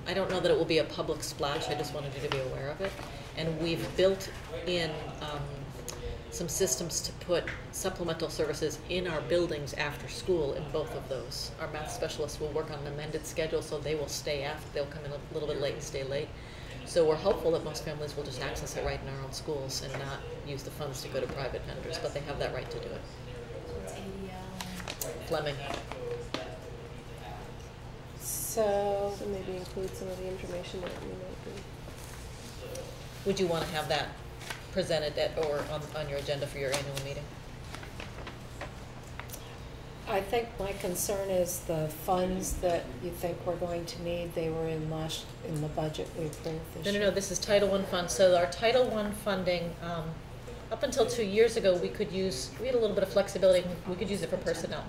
I don't know that it will be a public splash. I just wanted you to be aware of it. And we've built in some systems to put supplemental services in our buildings after school in both of those. Our math specialists will work on an amended schedule, so they will stay after. They'll come in a little bit late and stay late. So we're hopeful that most families will just access it right in our own schools and not use the funds to go to private vendors, but they have that right to do it. Fleming. So maybe include some of the information that we might be. Would you want to have that presented at, or on your agenda for your annual meeting? I think my concern is the funds that you think we're going to need, they were in the budget we approved this year. No, this is Title I funds. So our Title I funding, up until 2 years ago, we had a little bit of flexibility. We could use it for personnel.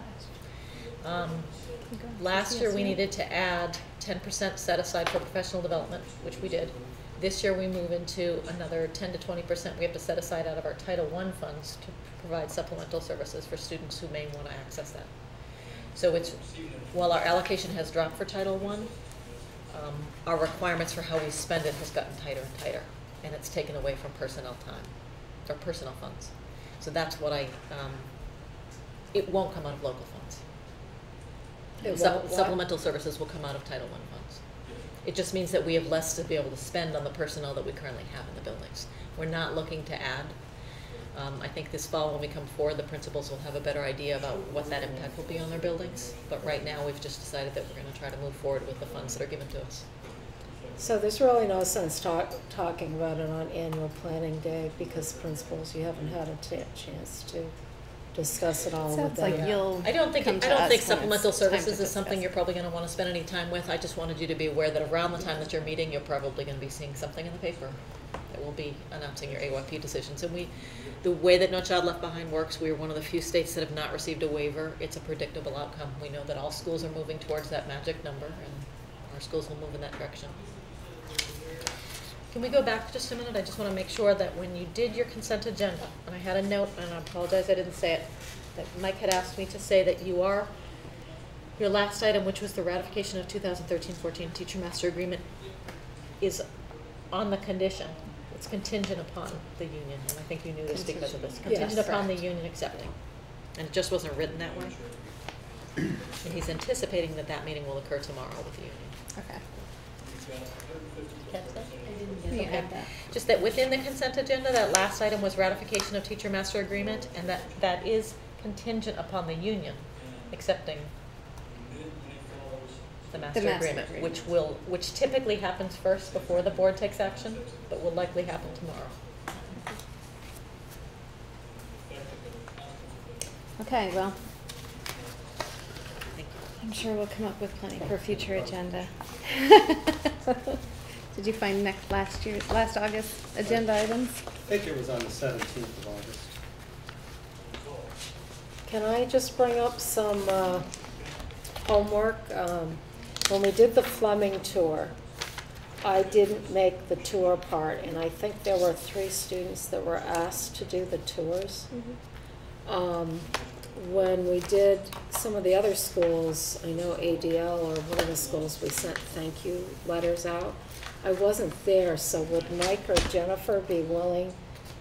Last year we needed to add 10% set aside for professional development, which we did. This year we move into another 10 to 20% we have to set aside out of our Title I funds to provide supplemental services for students who may want to access that. So while our allocation has dropped for Title I, our requirements for how we spend it has gotten tighter and tighter, and it's taken away from personnel time, or personnel funds. So that's what it won't come out of local funds. Supplemental services will come out of Title I funds. It just means that we have less to be able to spend on the personnel that we currently have in the buildings. We're not looking to add. I think this fall when we come forward, the principals will have a better idea about what that impact will be on their buildings. But right now we've just decided that we're going to try to move forward with the funds that are given to us. So there's really no sense talking about it on annual planning day because principals, you haven't had a chance to discuss it all with them. I don't think supplemental services is something you're probably going to want to spend any time with. I just wanted you to be aware that around the time that you're meeting, you're probably going to be seeing something in the paper that will be announcing your AYP decisions. And the way that No Child Left Behind works, we are one of the few states that have not received a waiver. It's a predictable outcome. We know that all schools are moving towards that magic number, and our schools will move in that direction. Can we go back just a minute? I just want to make sure that when you did your consent agenda, and I had a note, and I apologize I didn't say it, that Mike had asked me to say that your last item, which was the ratification of 2013-14 Teacher Master Agreement, is on the condition. It's contingent upon the union, and I think you knew this because of this. Contingent upon the union accepting. And it just wasn't written that way. And he's anticipating that that meeting will occur tomorrow with the union. Okay. Okay. Just that within the consent agenda, that last item was ratification of Teacher Master Agreement, and that is contingent upon the union accepting the master agreement, which typically happens first before the board takes action, but will likely happen tomorrow. Okay, well, I'm sure we'll come up with plenty for a future agenda. Did you find last August agenda items? I think it was on the 17th of August. Can I just bring up some homework? When we did the Fleming tour, I didn't make the tour part, and I think there were 3 students that were asked to do the tours. Mm-hmm. When we did some of the other schools, I know ADL or one of the schools, we sent thank you letters out. I wasn't there, so would Mike or Jennifer be willing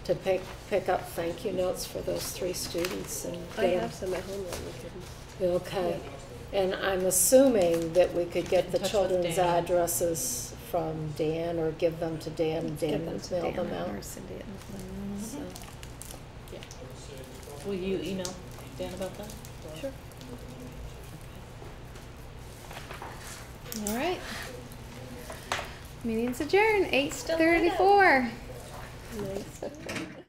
to pick up thank you notes for those 3 students? And I have some at home that we can. Okay. And I'm assuming that we could get the children's addresses from Dan or give them to Dan and Dan Give will them to mail Dan them out. or Cindy and them. So. Yeah. Will you email Dan about that? Or- Sure. All right. Meeting's adjourned. Still lined up. 8:34. Nice.